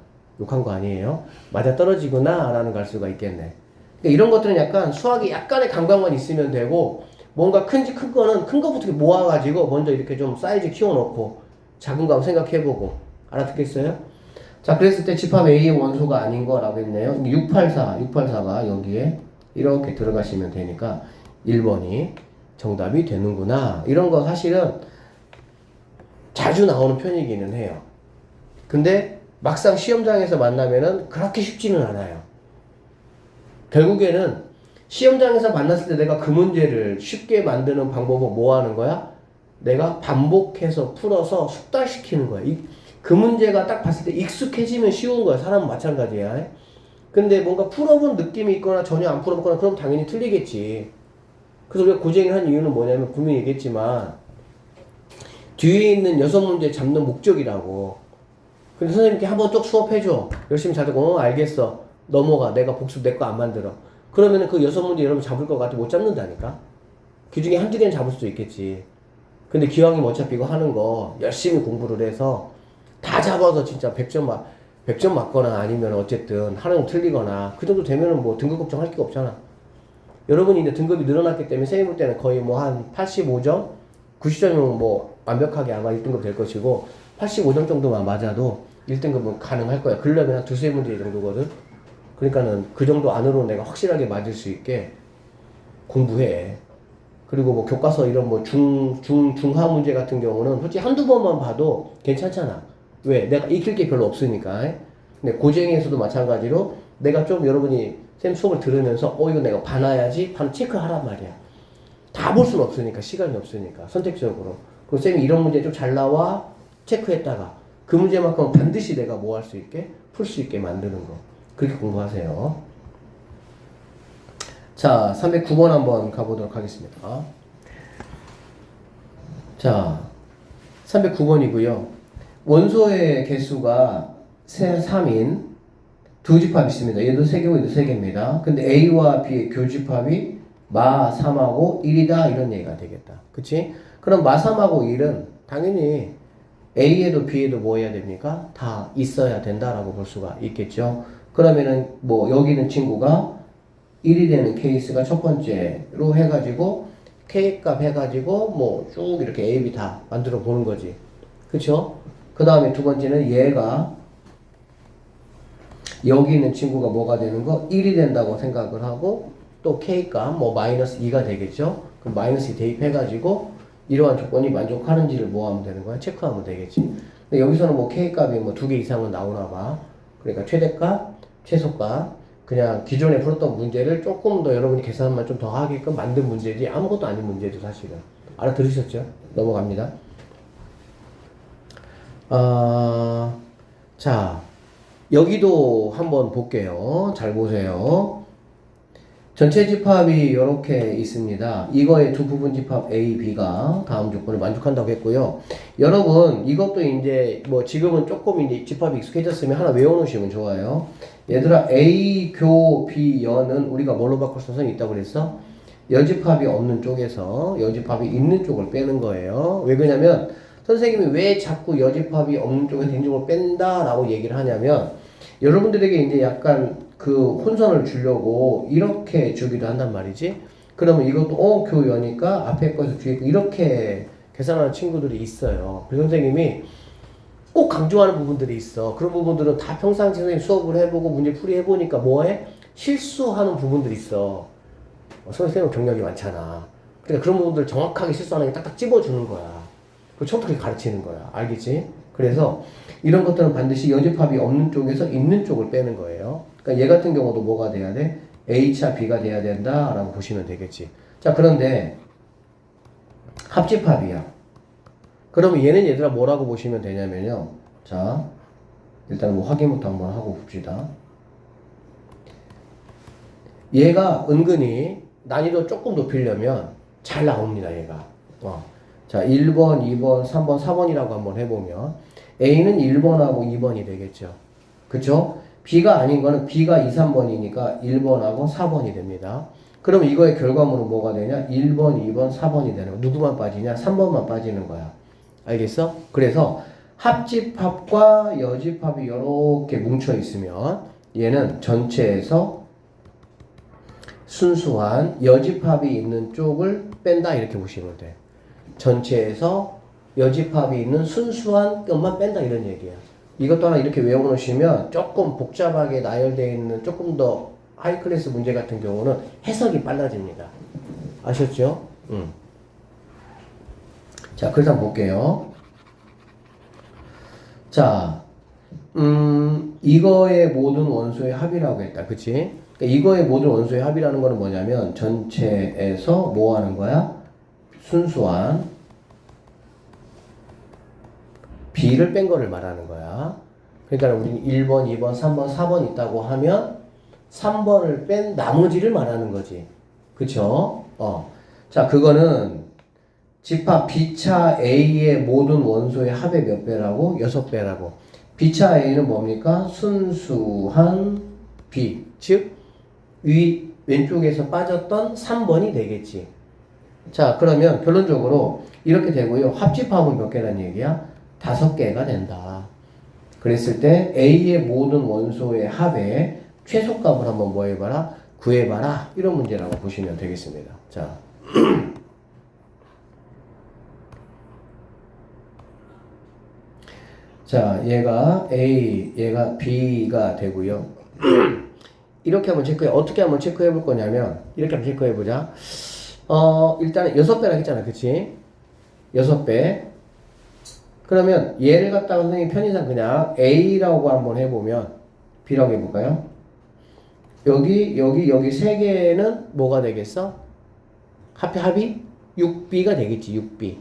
욕한 거 아니에요? 맞아 떨어지구나 라는 갈 수가 있겠네. 그러니까 이런 것들은 약간 수학이 약간의 감각만 있으면 되고 뭔가 큰지 큰 거는 큰 거부터 모아가지고 먼저 이렇게 좀 사이즈 키워놓고 작은 거 한번 생각해보고 알아듣겠어요? 자 그랬을 때 집합 A의 원소가 아닌 거라고 했네요. 684가 여기에 이렇게 들어가시면 되니까 1번이 정답이 되는구나. 이런 거 사실은 자주 나오는 편이기는 해요. 근데 막상 시험장에서 만나면은 그렇게 쉽지는 않아요. 결국에는 시험장에서 만났을 때 내가 그 문제를 쉽게 만드는 방법은 뭐 하는 거야? 내가 반복해서 풀어서 숙달시키는 거야. 그 문제가 딱 봤을 때 익숙해지면 쉬운 거야. 사람은 마찬가지야. 근데 뭔가 풀어본 느낌이 있거나 전혀 안 풀어봤거나 그럼 당연히 틀리겠지. 그래서 우리가 고쟁이를 한 이유는 뭐냐면 분명히 얘기했지만 뒤에 있는 6문제 잡는 목적이라고. 근데 선생님께 한번 쭉 수업해줘. 열심히 잘 듣고 알겠어. 넘어가. 내가 복습 내 거 안 만들어. 그러면은 그 6문제 여러분 잡을 것 같아 못 잡는다니까. 그 중에 한두 개는 잡을 수도 있겠지. 근데 기왕이면 어차피 이거 하는 거 열심히 공부를 해서 다 잡아서 진짜 100점 맞거나 아니면 어쨌든 하는 거 틀리거나 그 정도 되면은 뭐 등급 걱정할 게 없잖아. 여러분이 이제 등급이 늘어났기 때문에 선생님 볼 때는 거의 뭐 한 85점? 90점이면 뭐 완벽하게 아마 1등급 될 것이고 85점 정도만 맞아도 1등급은 가능할 거야. 그러려면 한 두세 문제 정도거든. 그러니까는 그 정도 안으로 내가 확실하게 맞을 수 있게 공부해. 그리고 뭐 교과서 이런 뭐 중하 문제 같은 경우는 솔직히 한두 번만 봐도 괜찮잖아. 왜? 내가 익힐 게 별로 없으니까. 근데 고쟁이에서도 마찬가지로 내가 좀 여러분이 쌤 수업을 들으면서 이거 내가 봐놔야지 바로 체크하란 말이야. 다 볼 수는 없으니까 시간이 없으니까 선택적으로. 그리고 쌤이 이런 문제 좀 잘 나와 체크했다가 그 문제만큼은 반드시 내가 뭐 할 수 있게 풀 수 있게 만드는 거. 그렇게 공부하세요. 자 309번 한번 가보도록 하겠습니다. 자 309번이고요. 원소의 개수가 3인 두 집합이 있습니다. 얘도 3개고 얘도 3개입니다. 근데 A와 B의 교집합이 마 3하고 1이다 이런 얘기가 되겠다. 그치? 그럼 마 3하고 1은 당연히 A에도 B에도 뭐 해야 됩니까? 다 있어야 된다라고 볼 수가 있겠죠. 그러면은 뭐 여기 있는 친구가 1이 되는 케이스가 첫 번째로 해가지고 K값 해가지고 뭐 쭉 이렇게 A, B 다 만들어 보는 거지. 그쵸? 그 다음에 두 번째는 얘가 여기 있는 친구가 뭐가 되는 거? 1이 된다고 생각을 하고 또 K값 뭐 마이너스 2가 되겠죠? 그럼 마이너스 2 대입해가지고 이러한 조건이 만족하는지를 뭐 하면 되는 거야? 체크하면 되겠지. 근데 여기서는 뭐 K값이 뭐 2개 이상은 나오나 봐. 그러니까 최대값, 최소값 그냥 기존에 풀었던 문제를 조금 더 여러분이 계산만 좀 더 하게끔 만든 문제지 아무것도 아닌 문제죠 사실은. 알아들으셨죠? 넘어갑니다. 자 여기도 한번 볼게요. 잘 보세요. 전체 집합이 이렇게 있습니다. 이거의 두 부분 집합 A, B가 다음 조건을 만족한다고 했고요. 여러분 이것도 이제 뭐 지금은 조금 이제 집합이 익숙해졌으면 하나 외워놓으시면 좋아요. 얘들아 A, 교, B, 여는 우리가 뭘로 바꿀 수는 있다고 그랬어? 여집합이 없는 쪽에서 여집합이 있는 쪽을 빼는 거예요. 왜 그러냐면 선생님이 왜 자꾸 여집합이 없는 쪽에서 있는 쪽을 뺀다라고 얘기를 하냐면 여러분들에게 이제 약간 그 혼선을 주려고 이렇게 주기도 한단 말이지. 그러면 이것도 교여니까 앞에 거에서 뒤에 거 이렇게 계산하는 친구들이 있어요. 그래서 선생님이 꼭 강조하는 부분들이 있어. 그런 부분들은 다 평상시 선생님 수업을 해보고 문제 풀이 해보니까 뭐해? 실수하는 부분들이 있어. 선생님은 경력이 많잖아. 그러니까 그런 부분들을 정확하게 실수하는 게 딱딱 찝어주는 거야. 그 처음부터 가르치는 거야. 알겠지? 그래서 이런 것들은 반드시 여집합이 없는 쪽에서 있는 쪽을 빼는 거예요. 그러니까 얘 같은 경우도 뭐가 돼야 돼? H와 B가 돼야 된다라고 보시면 되겠지. 자, 그런데 합집합이야. 그러면 얘는 얘들아 뭐라고 보시면 되냐면요. 자, 일단 뭐 확인부터 한번 하고 봅시다. 얘가 은근히 난이도 조금 높이려면 잘 나옵니다, 얘가. 자, 1번, 2번, 3번, 4번이라고 한번 해보면 A는 1번하고 2번이 되겠죠. 그쵸? B가 아닌 거는 B가 2, 3번이니까 1번하고 4번이 됩니다. 그럼 이거의 결과물은 뭐가 되냐? 1번, 2번, 4번이 되는 거. 누구만 빠지냐? 3번만 빠지는 거야. 알겠어? 그래서 합집합과 여집합이 이렇게 뭉쳐 있으면 얘는 전체에서 순수한 여집합이 있는 쪽을 뺀다 이렇게 보시면 돼. 전체에서 여집합이 있는 순수한 것만 뺀다 이런 얘기야. 이것도 하나 이렇게 외워놓으시면 조금 복잡하게 나열되어 있는 조금 더 하이클래스 문제 같은 경우는 해석이 빨라집니다. 아셨죠? 자, 그래서 한번 볼게요. 자, 이거의 모든 원소의 합이라고 했다. 그치? 그러니까 이거의 모든 원소의 합이라는 거는 뭐냐면 전체에서 뭐 하는 거야? 순수한 B를 뺀 거를 말하는 거야. 그러니까 우리는 1번, 2번, 3번, 4번 있다고 하면 3번을 뺀 나머지를 말하는 거지. 그쵸? 자, 그거는 집합 B차 A의 모든 원소의 합의 몇 배라고? 6배라고. B차 A는 뭡니까? 순수한 B. 즉, 왼쪽에서 빠졌던 3번이 되겠지. 자, 그러면 결론적으로 이렇게 되고요. 합집합은 몇 개란 얘기야? 5개가 된다. 그랬을 때 A의 모든 원소의 합의 최소값을 한번 뭐 해봐라? 구해봐라. 이런 문제라고 보시면 되겠습니다. 자. 자, 얘가 A, 얘가 B가 되고요. 이렇게 한번 체크해. 어떻게 한번 체크해 볼 거냐면, 이렇게 한번 체크해 보자. 일단 6배라 했잖아. 그치? 6배. 그러면 얘를 갖다가 선생님 편의상 그냥 A라고 한번 해보면, B라고 해볼까요? 여기 3개는 뭐가 되겠어? 합이 6B가 되겠지. 6B.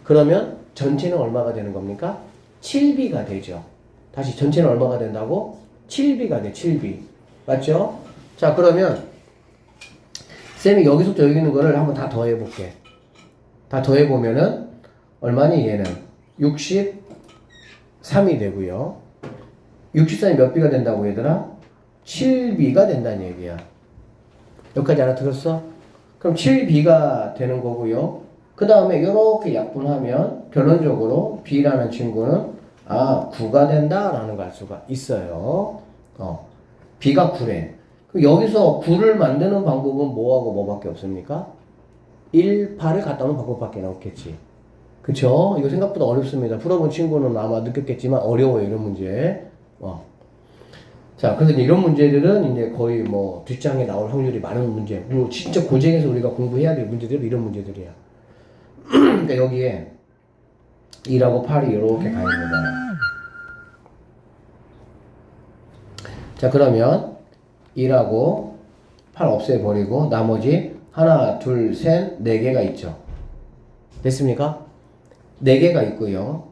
그러면 전체는 얼마가 되는 겁니까? 7B가 되죠. 다시 전체는 얼마가 된다고? 7B가 돼. 7B. 맞죠? 자, 그러면 쌤이 여기서부터 여기 있는 거를 한번 다 더해볼게. 다 더해보면은 얼마니 얘는? 63이 되고요. 63이 몇 B가 된다고 얘들아? 7B가 된다는 얘기야. 여기까지 알아들었어? 그럼 7B가 되는 거고요. 그 다음에 이렇게 약분하면 결론적으로 B라는 친구는 9가 된다라는 걸 알 수가 있어요. B가 9래. 그럼 여기서 9를 만드는 방법은 뭐하고 뭐밖에 없습니까? 1, 8을 갖다 놓은 방법밖에 없겠지. 그쵸? 이거 생각보다 어렵습니다. 풀어본 친구는 아마 느꼈겠지만 어려워요, 이런 문제. 자, 그래서 이런 문제들은 이제 거의 뭐 뒷장에 나올 확률이 많은 문제. 그리고 진짜 고쟁에서 우리가 공부해야 될 문제들이 이런 문제들이야. 그러니까 여기에 2하고 8이 이렇게 가 있는 거야. 자, 그러면 2하고 8 없애버리고 나머지 하나, 둘, 셋, 4개가 있죠. 됐습니까? 4개가 있고요.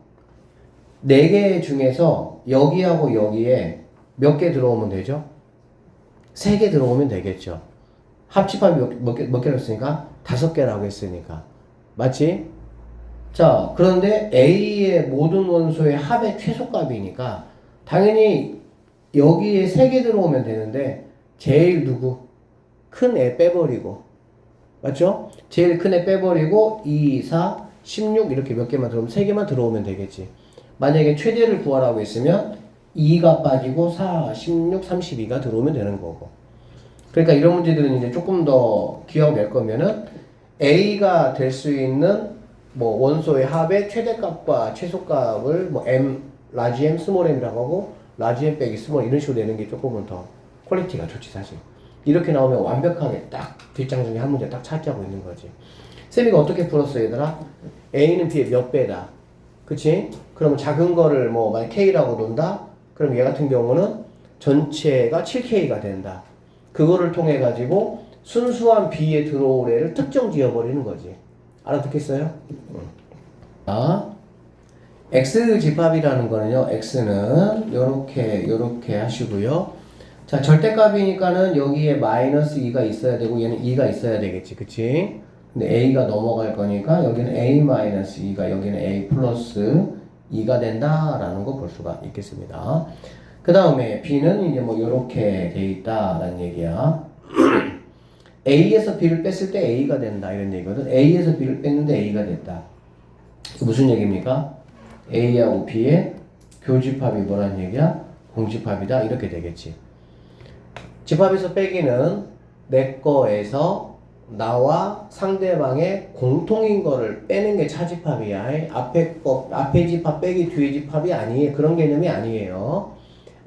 4개 중에서 여기하고 여기에 몇 개 들어오면 되죠? 3개 들어오면 되겠죠. 합집합이 몇 개로 했으니까? 5개라고 했으니까. 맞지? 자, 그런데 A의 모든 원소의 합의 최소값이니까 당연히 여기에 3개 들어오면 되는데 제일 누구? 큰 애 빼버리고. 맞죠? 제일 큰 애 빼버리고 2, 4, 16 이렇게 몇 개만 들어오면 3개만 들어오면 되겠지. 만약에 최대를 구하라고 했으면 2가 빠지고 4, 16, 32가 들어오면 되는 거고. 그러니까 이런 문제들은 이제 조금 더 기억낼 거면은 A가 될 수 있는 뭐 원소의 합의 최대값과 최소값을 뭐 M, 라지 M, 스몰 m이라고 하고 라지 M 빼기 스몰 이런 식으로 내는 게 조금은 더 퀄리티가 좋지 사실. 이렇게 나오면 완벽하게 딱 뒷장 중에 한 문제 딱 찾자고 있는 거지. 쌤이가 어떻게 풀었어 얘들아? A는 B의 몇 배다. 그치? 그러면 작은 거를 뭐 만약 K라고 논다? 그럼 얘 같은 경우는 전체가 7K가 된다. 그거를 통해 가지고 순수한 B에 들어올 애를 특정 지어버리는 거지. 알아듣겠어요? X 집합이라는 거는요, X는 요렇게 하시고요. 자, 절대값이니까는 여기에 마이너스 2가 있어야 되고 얘는 2가 있어야 되겠지. 그치? 근데 A가 넘어갈 거니까 여기는 A 마이너스 2가 여기는 A 플러스 2가 된다라는 거 볼 수가 있겠습니다. 그 다음에 B는 이제 뭐 요렇게 돼 있다라는 얘기야. A에서 B를 뺐을 때 A가 된다 이런 얘기거든. A에서 B를 뺐는데 A가 됐다. 무슨 얘기입니까? A하고 B의 교집합이 뭐라는 얘기야? 공집합이다 이렇게 되겠지. 집합에서 빼기는 내 거에서 나와 상대방의 공통인 거를 빼는 게 차집합이야. 앞에 집합 빼기 뒤에 집합이 아니에요. 그런 개념이 아니에요.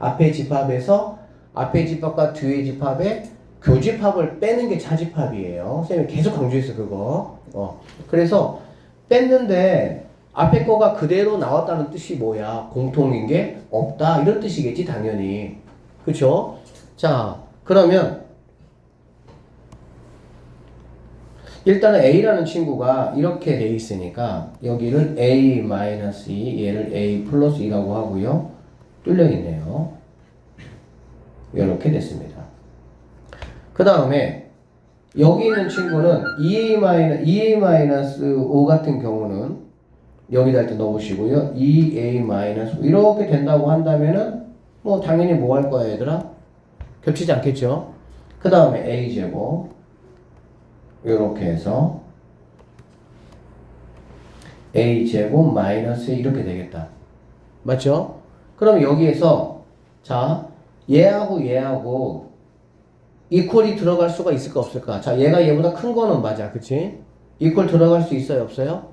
앞에 집합에서 앞에 집합과 뒤에 집합의 교집합을 빼는 게 차집합이에요. 선생님이 계속 강조했어 그거. 그래서 뺐는데 앞에 거가 그대로 나왔다는 뜻이 뭐야? 공통인 게 없다 이런 뜻이겠지 당연히. 그쵸? 자 그러면 일단은 A라는 친구가 이렇게 돼 있으니까 여기를 A-2 얘를 A 플러스 2라고 하고요. 뚫려 있네요. 이렇게 됐습니다. 그 다음에 여기 있는 친구는 2A-5 같은 경우는 여기다 일단 넣어보시고요. 2A-5 이렇게 된다고 한다면은 뭐 당연히 뭐 할 거야 얘들아? 겹치지 않겠죠? 그 다음에 A제곱 이렇게 해서 A제곱 마이너스 이렇게 되겠다. 맞죠? 그럼 여기에서 자 얘하고 이퀄이 들어갈 수가 있을까 없을까? 자 얘가 얘보다 큰 거는 맞아 그치? 이퀄 들어갈 수 있어요 없어요?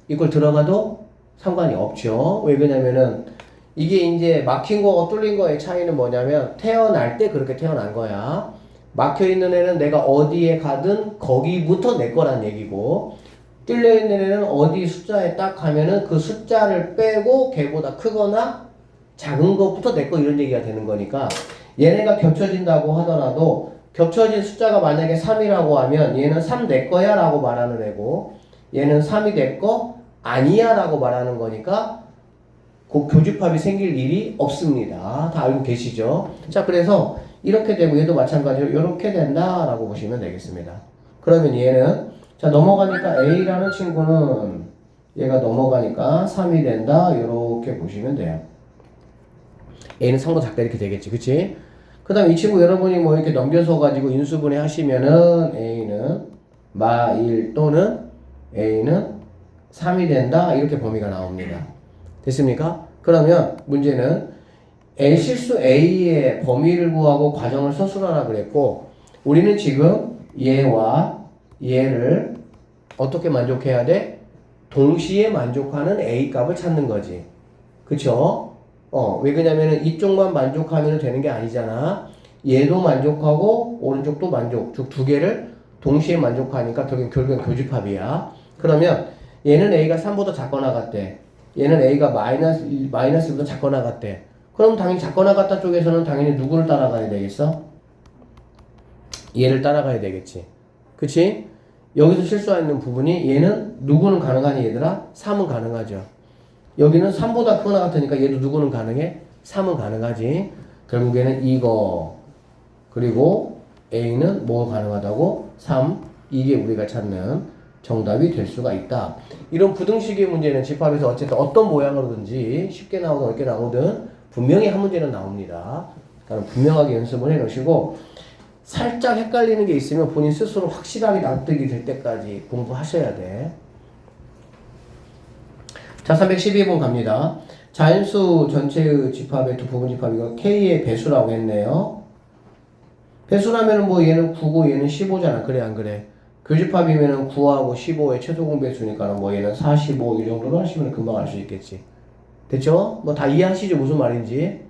이퀄 들어가도 상관이 없죠. 왜 그러냐면은 이게 이제 막힌 거와 뚫린 거의 차이는 뭐냐면 태어날 때 그렇게 태어난 거야. 막혀있는 애는 내가 어디에 가든 거기부터 내 거란 얘기고 뚫려있는 애는 어디 숫자에 딱 가면은 그 숫자를 빼고 걔보다 크거나 작은 것부터 내 거 이런 얘기가 되는 거니까 얘네가 겹쳐진다고 하더라도 겹쳐진 숫자가 만약에 3이라고 하면 얘는 3 내 거야 라고 말하는 애고 얘는 3이 내 거 아니야 라고 말하는 거니까 그 교집합이 생길 일이 없습니다. 다 알고 계시죠? 자 그래서 이렇게 되고 얘도 마찬가지로 이렇게 된다 라고 보시면 되겠습니다. 그러면 얘는 자 넘어가니까 A라는 친구는 얘가 넘어가니까 3이 된다 이렇게 보시면 돼요. A는 상도 작다 이렇게 되겠지 그치? 그 다음 이 친구 여러분이 뭐 이렇게 넘겨서 가지고 인수분해 하시면은 A는 마1 또는 A는 3이 된다 이렇게 범위가 나옵니다. 됐습니까? 그러면 문제는 실수 A의 범위를 구하고 과정을 서술하라 그랬고 우리는 지금 얘와 얘를 어떻게 만족해야 돼? 동시에 만족하는 A 값을 찾는 거지. 그쵸? 왜 그러냐면은 이쪽만 만족하면 되는 게 아니잖아. 얘도 만족하고 오른쪽도 만족. 즉 두 개를 동시에 만족하니까 결국엔 교집합이야. 그러면 얘는 A가 3보다 작거나 같대. 얘는 A가 마이너스보다 작거나 같대. 그럼 당연히 작거나 같다 쪽에서는 당연히 누구를 따라가야 되겠어? 얘를 따라가야 되겠지. 그치? 여기서 실수하는 부분이 얘는 누구는 가능하니 얘들아? 3은 가능하죠. 여기는 3보다 크거나 같으니까 얘도 누구는 가능해? 3은 가능하지. 결국에는 이거 그리고 A는 뭐 가능하다고? 3 이게 우리가 찾는 정답이 될 수가 있다. 이런 부등식의 문제는 집합에서 어쨌든 어떤 모양으로든지 쉽게 나오든 어렵게 나오든 분명히 한 문제는 나옵니다. 그러니까 분명하게 연습을 해 놓으시고 살짝 헷갈리는 게 있으면 본인 스스로 확실하게 납득이 될 때까지 공부하셔야 돼. 자 312번 갑니다. 자연수 전체의 집합의 두 부분 집합 이거 K의 배수라고 했네요. 배수라면은 뭐 얘는 9고 얘는 15잖아. 그래 안 그래? 교집합이면은 9하고 15의 최소 공배수니까 뭐 얘는 45 이 정도로 하시면 금방 알 수 있겠지. 됐죠? 뭐 다 이해하시죠? 무슨 말인지?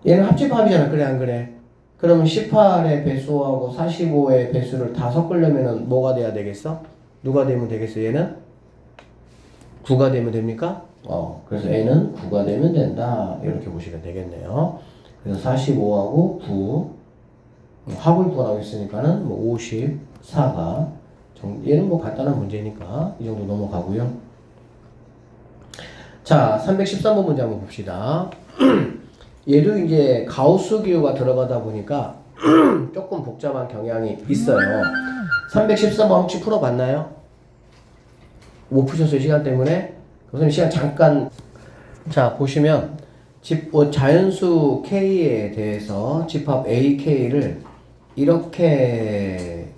얘는 합집합이잖아. 그래 안 그래? 그러면 18의 배수하고 45의 배수를 다 섞으려면은 뭐가 돼야 되겠어? 누가 되면 되겠어? 얘는? 9가 되면 됩니까? 그래서 A는 9가 되면 된다. 이렇게 보시면 되겠네요. 그래서 45하고 9 합을 구하라고 했으니까는 뭐 54가 얘는 뭐 간단한 문제니까 이 정도 넘어가고요. 자 313번 문제 한번 봅시다. 얘도 이제 가우스 기호가 들어가다 보니까 조금 복잡한 경향이 있어요. 313번 혹시 풀어봤나요? 못 푸셨어요 시간 때문에? 선생님 시간 잠깐. 자 보시면 자연수 K에 대해서 집합 AK를 이렇게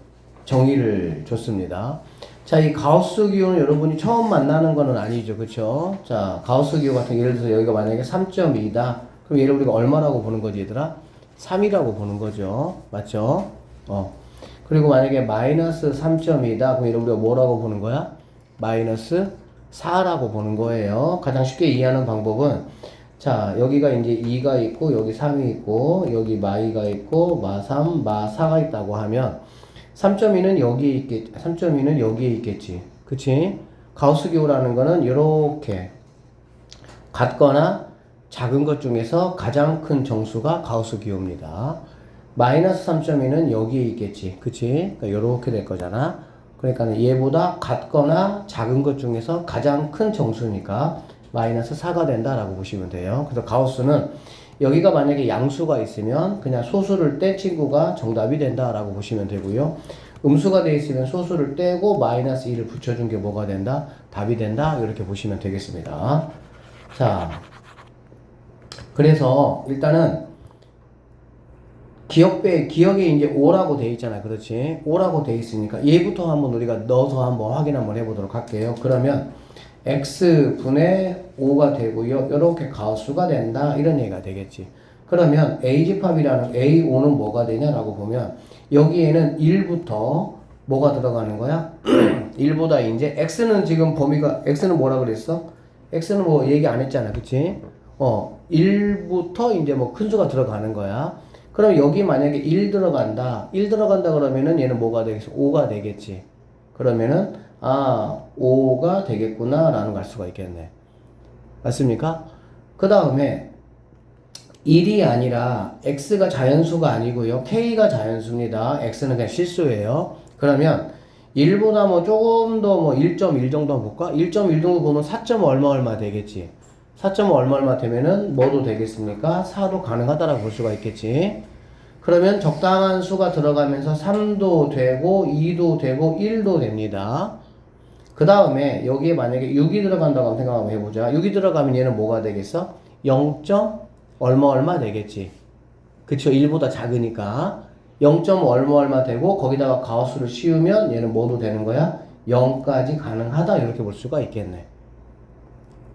정의를 줬습니다. 자, 이 가우스 기호는 여러분이 처음 만나는 거는 아니죠. 그쵸? 자, 가우스 기호 같은 예를 들어서 여기가 만약에 3.2다. 그럼 얘를 우리가 얼마라고 보는 거지, 얘들아? 3이라고 보는 거죠. 맞죠? 그리고 만약에 마이너스 3.2다. 그럼 얘를 우리가 뭐라고 보는 거야? 마이너스 4라고 보는 거예요. 가장 쉽게 이해하는 방법은 자, 여기가 이제 2가 있고, 여기 3이 있고, 여기 마이가 있고, 마3, 마4가 있다고 하면, 3.2는 여기에 있겠지. 그치? 가우스 기호라는 거는 이렇게 같거나 작은 것 중에서 가장 큰 정수가 가우스 기호입니다. 마이너스 3.2는 여기에 있겠지. 그치? 그러니까 이렇게 될 거잖아. 그러니까 얘보다 같거나 작은 것 중에서 가장 큰 정수니까 마이너스 4가 된다라고 보시면 돼요. 그래서 가우스는 여기가 만약에 양수가 있으면 그냥 소수를 뗀 친구가 정답이 된다라고 보시면 되고요. 음수가 되어 있으면 소수를 떼고 마이너스 2를 붙여준 게 뭐가 된다? 답이 된다. 이렇게 보시면 되겠습니다. 자, 그래서 일단은 기억에 이제 5라고 돼 있잖아. 그렇지? 5라고 돼 있으니까 얘부터 한번 우리가 넣어서 한번 확인 한번 해보도록 할게요. 그러면 x분의 5가 되고요. 이렇게 가우스가 된다. 이런 얘기가 되겠지. 그러면 A집합이라는 A5는 뭐가 되냐라고 보면 여기에는 1부터 뭐가 들어가는 거야? 1보다 이제 x는 지금 범위가 x는 뭐라 그랬어? x는 뭐 얘기 안 했잖아. 그치? 1부터 이제 뭐 큰 수가 들어가는 거야. 그럼 여기 만약에 1 들어간다. 1 들어간다 그러면은 얘는 뭐가 되겠어? 5가 되겠지. 그러면은 5가 되겠구나 라는 걸 알 수가 있겠네. 맞습니까? 그 다음에 1이 아니라 x가 자연수가 아니고요. k가 자연수입니다. x는 그냥 실수예요. 그러면 1보다 뭐 조금 더 뭐 1.1 정도 볼까? 1.1 정도 보면 4. 얼마 되겠지. 4. 얼마 되면은 뭐도 되겠습니까? 4도 가능하다라고 볼 수가 있겠지. 그러면 적당한 수가 들어가면서 3도 되고 2도 되고 1도 됩니다. 그 다음에 여기에 만약에 6이 들어간다고 한번 생각 한번 해보자. 6이 들어가면 얘는 뭐가 되겠어? 0. 얼마 되겠지. 그쵸? 1보다 작으니까 0. 얼마 되고 거기다가 가우스를 씌우면 얘는 뭐도 되는 거야? 0까지 가능하다 이렇게 볼 수가 있겠네.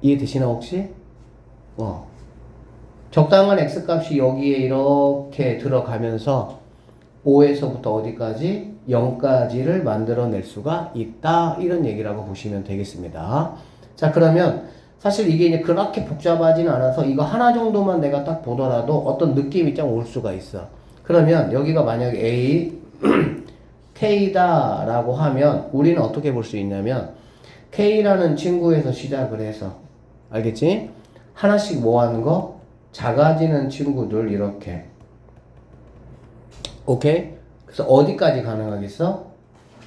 이해되시나 혹시? 적당한 x값이 여기에 이렇게 들어가면서 5에서부터 어디까지? 0까지를 만들어낼 수가 있다. 이런 얘기라고 보시면 되겠습니다. 자, 그러면 사실 이게 이제 그렇게 복잡하지는 않아서 이거 하나 정도만 내가 딱 보더라도 어떤 느낌이 좀 올 수가 있어. 그러면 여기가 만약에 A, K다 라고 하면 우리는 어떻게 볼 수 있냐면 K라는 친구에서 시작을 해서 알겠지? 하나씩 뭐 하는 거? 작아지는 친구들 이렇게 오케이? 그래서 어디까지 가능하겠어?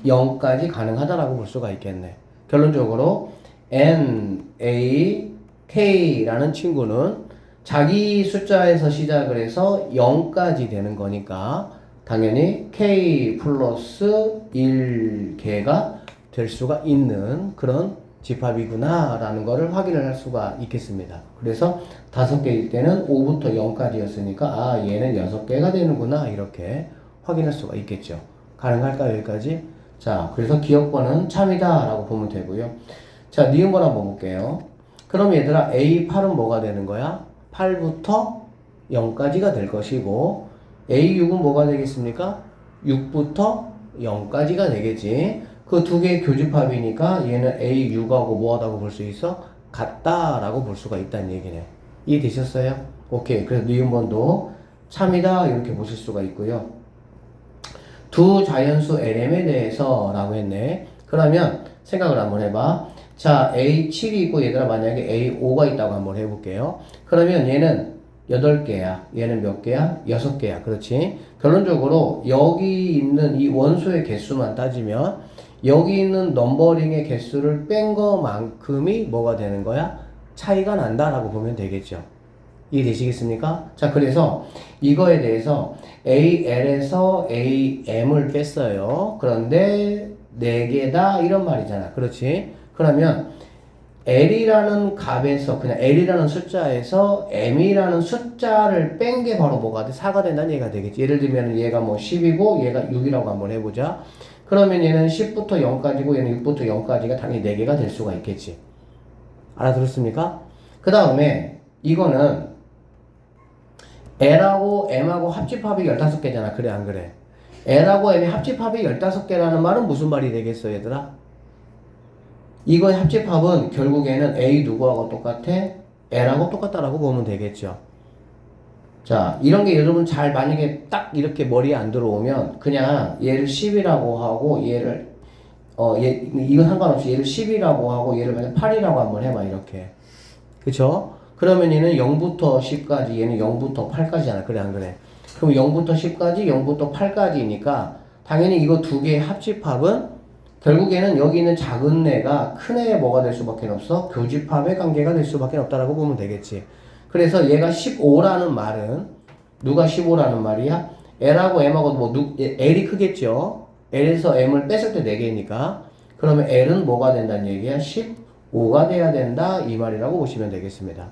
0까지 가능하다라고 볼 수가 있겠네. 결론적으로 N, A, K라는 친구는 자기 숫자에서 시작을 해서 0까지 되는 거니까 당연히 K 플러스 1개가 될 수가 있는 그런 집합이구나 라는 거를 확인을 할 수가 있겠습니다. 그래서 5개일 때는 5부터 0까지였으니까 얘는 6개가 되는구나 이렇게 확인할 수가 있겠죠. 가능할까요 여기까지? 자, 그래서 기억번은 참이다 라고 보면 되고요. 자, 니은번 한번 볼게요. 그럼 얘들아 A8은 뭐가 되는 거야? 8부터 0까지가 될 것이고 A6은 뭐가 되겠습니까? 6부터 0까지가 되겠지. 그 두 개의 교집합이니까 얘는 A6하고 뭐하다고 볼 수 있어? 같다라고 볼 수가 있다는 얘기네. 이해되셨어요? 오케이. 그래서 니은번도 참이다 이렇게 보실 수가 있고요. 두 자연수 LM에 대해서 라고 했네. 그러면 생각을 한번 해봐. 자, A7이 있고 얘들아 만약에 A5가 있다고 한번 해볼게요. 그러면 얘는 8개야. 얘는 몇 개야? 6개야. 그렇지? 결론적으로 여기 있는 이 원소의 개수만 따지면 여기 있는 넘버링의 개수를 뺀 것만큼이 뭐가 되는 거야? 차이가 난다라고 보면 되겠죠. 이해되시겠습니까? 자, 그래서 이거에 대해서 AL에서 AM을 뺐어요. 그런데 4개다 이런 말이잖아. 그렇지? 그러면 L이라는 값에서 그냥 L이라는 숫자에서 M이라는 숫자를 뺀 게 바로 뭐가 돼? 4가 된다는 얘기가 되겠지. 예를 들면 얘가 뭐 10이고 얘가 6이라고 한번 해보자. 그러면 얘는 10부터 0까지고 얘는 6부터 0까지가 당연히 4개가 될 수가 있겠지. 알아들었습니까? 그 다음에 이거는 L하고 M하고 합집합이 15개잖아. 그래 안 그래? L하고 M의 합집합이 15개라는 말은 무슨 말이 되겠어 얘들아? 이거의 합집합은 결국에는 A 누구하고 똑같아? L하고 똑같다라고 보면 되겠죠. 자, 이런 게 여러분 잘 만약에 딱 이렇게 머리에 안 들어오면 그냥 얘를 10이라고 하고 얘를 이건 상관없이 얘를 10이라고 하고 얘를 만약 8이라고 한번 해봐 이렇게. 그쵸? 그러면 얘는 0부터 10까지 얘는 0부터 8까지잖아. 그래 안 그래? 그럼 0부터 10까지 0부터 8까지니까 당연히 이거 두 개의 합집합은 결국에는 여기 있는 작은 애가 큰 애의 뭐가 될 수밖에 없어? 교집합의 관계가 될 수밖에 없다라고 보면 되겠지. 그래서 얘가 15라는 말은 누가 15라는 말이야? L하고 M하고 L이 크겠죠? L에서 M을 뺐을 때 4개니까 그러면 L은 뭐가 된다는 얘기야? 15가 돼야 된다 이 말이라고 보시면 되겠습니다.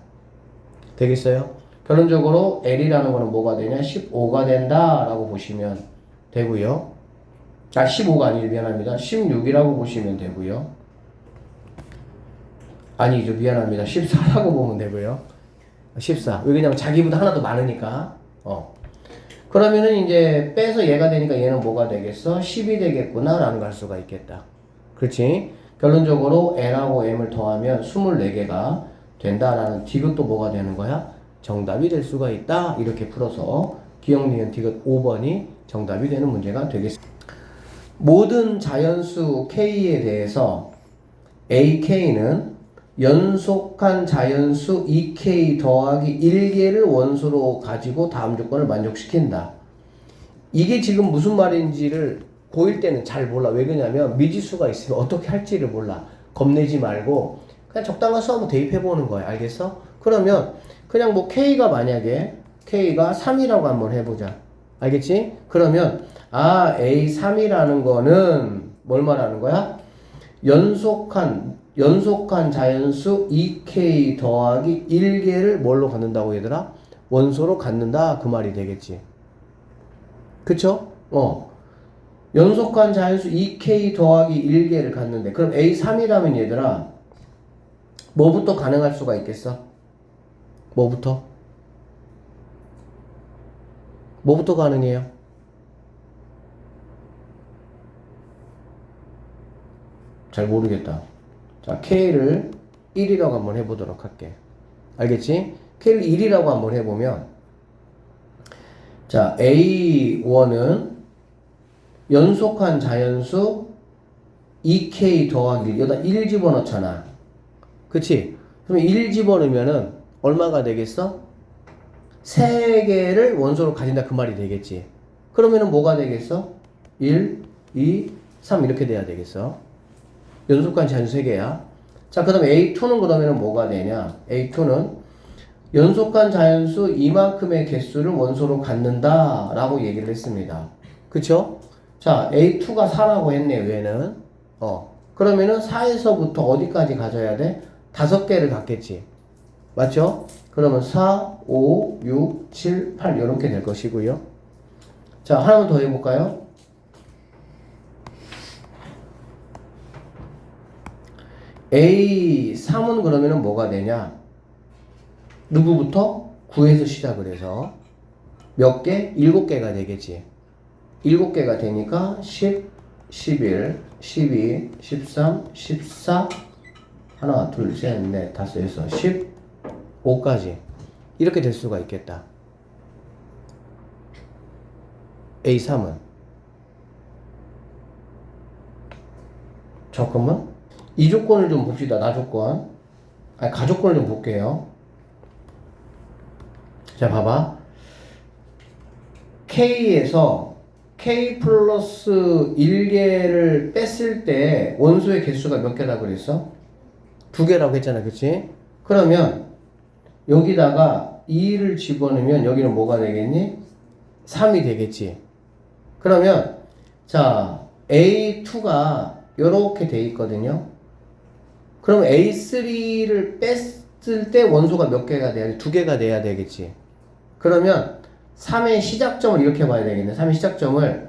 되겠어요? 결론적으로 L이라는 거는 뭐가 되냐? 15가 된다 라고 보시면 되고요. 15가 아니죠. 미안합니다. 16이라고 보시면 되고요. 아니죠. 미안합니다. 14라고 보면 되고요. 14. 왜냐면 자기보다 하나 더 많으니까. 그러면은 이제 빼서 얘가 되니까 얘는 뭐가 되겠어? 10이 되겠구나 라는 걸 알 수가 있겠다. 그렇지? 결론적으로 L하고 M을 더하면 24개가 된다라는 디귿도 뭐가 되는 거야? 정답이 될 수가 있다. 이렇게 풀어서 기억 니은 디귿 5번이 정답이 되는 문제가 되겠습니다. 모든 자연수 K에 대해서 AK는 연속한 자연수 2K 더하기 1개를 원소로 가지고 다음 조건을 만족시킨다. 이게 지금 무슨 말인지를 고1 때는 잘 몰라. 왜 그러냐면 미지수가 있으면 어떻게 할지를 몰라. 겁내지 말고 그냥 적당한 수 한번 대입해보는 거야. 알겠어? 그러면 그냥 뭐 K가 만약에 K가 3이라고 한번 해보자. 알겠지? 그러면 A3이라는 거는 뭘 말하는 거야? 연속한 자연수 2K 더하기 1개를 뭘로 갖는다고 얘들아? 원소로 갖는다 그 말이 되겠지. 그쵸? 연속한 자연수 2K 더하기 1개를 갖는데 그럼 A3이라면 얘들아 뭐부터 가능할 수가 있겠어? 뭐부터 가능해요? 잘 모르겠다. 자, K를 1이라고 한번 해보도록 할게. 알겠지? K를 1이라고 한번 해보면 자, A1은 연속한 자연수 2K 더하기 1 여기다 1 집어넣잖아. 그치? 그럼 1 집어넣으면은 얼마가 되겠어? 3개를 원소로 가진다 그 말이 되겠지. 그러면은 뭐가 되겠어? 1, 2, 3 이렇게 돼야 되겠어. 연속한 자연수 3개야. 자, 그 다음에 A2는 그러면 뭐가 되냐? A2는 연속한 자연수 이만큼의 개수를 원소로 갖는다 라고 얘기를 했습니다. 그쵸? 자, A2가 4라고 했네요, 얘는. 그러면은 4에서부터 어디까지 가져야 돼? 5개를 갖겠지. 맞죠? 그러면 4, 5, 6, 7, 8 이렇게 될 것이고요. 자, 하나만 더 해볼까요? A3은 그러면은 뭐가 되냐? 누구부터? 9에서 시작을 해서 몇 개? 7개가 되겠지. 7개가 되니까 10, 11, 12, 13, 14 하나, 둘, 셋, 넷, 다섯, 여섯, 15까지 이렇게 될 수가 있겠다. A3은 잠깐만 이 조건을 좀 봅시다. 나 조건 가조건을 좀 볼게요. 자, 봐봐. K에서 K 플러스 1개를 뺐을 때 원소의 개수가 몇 개라고 그랬어? 2개라고 했잖아. 그치? 그러면 여기다가 2를 집어넣으면 여기는 뭐가 되겠니? 3이 되겠지. 그러면 자, A2가 이렇게 돼 있거든요. 그럼 A3를 뺐을 때 원소가 몇 개가 돼야 돼? 두 개가 돼야 되겠지. 그러면 3의 시작점을 이렇게 봐야 되겠네. 3의 시작점을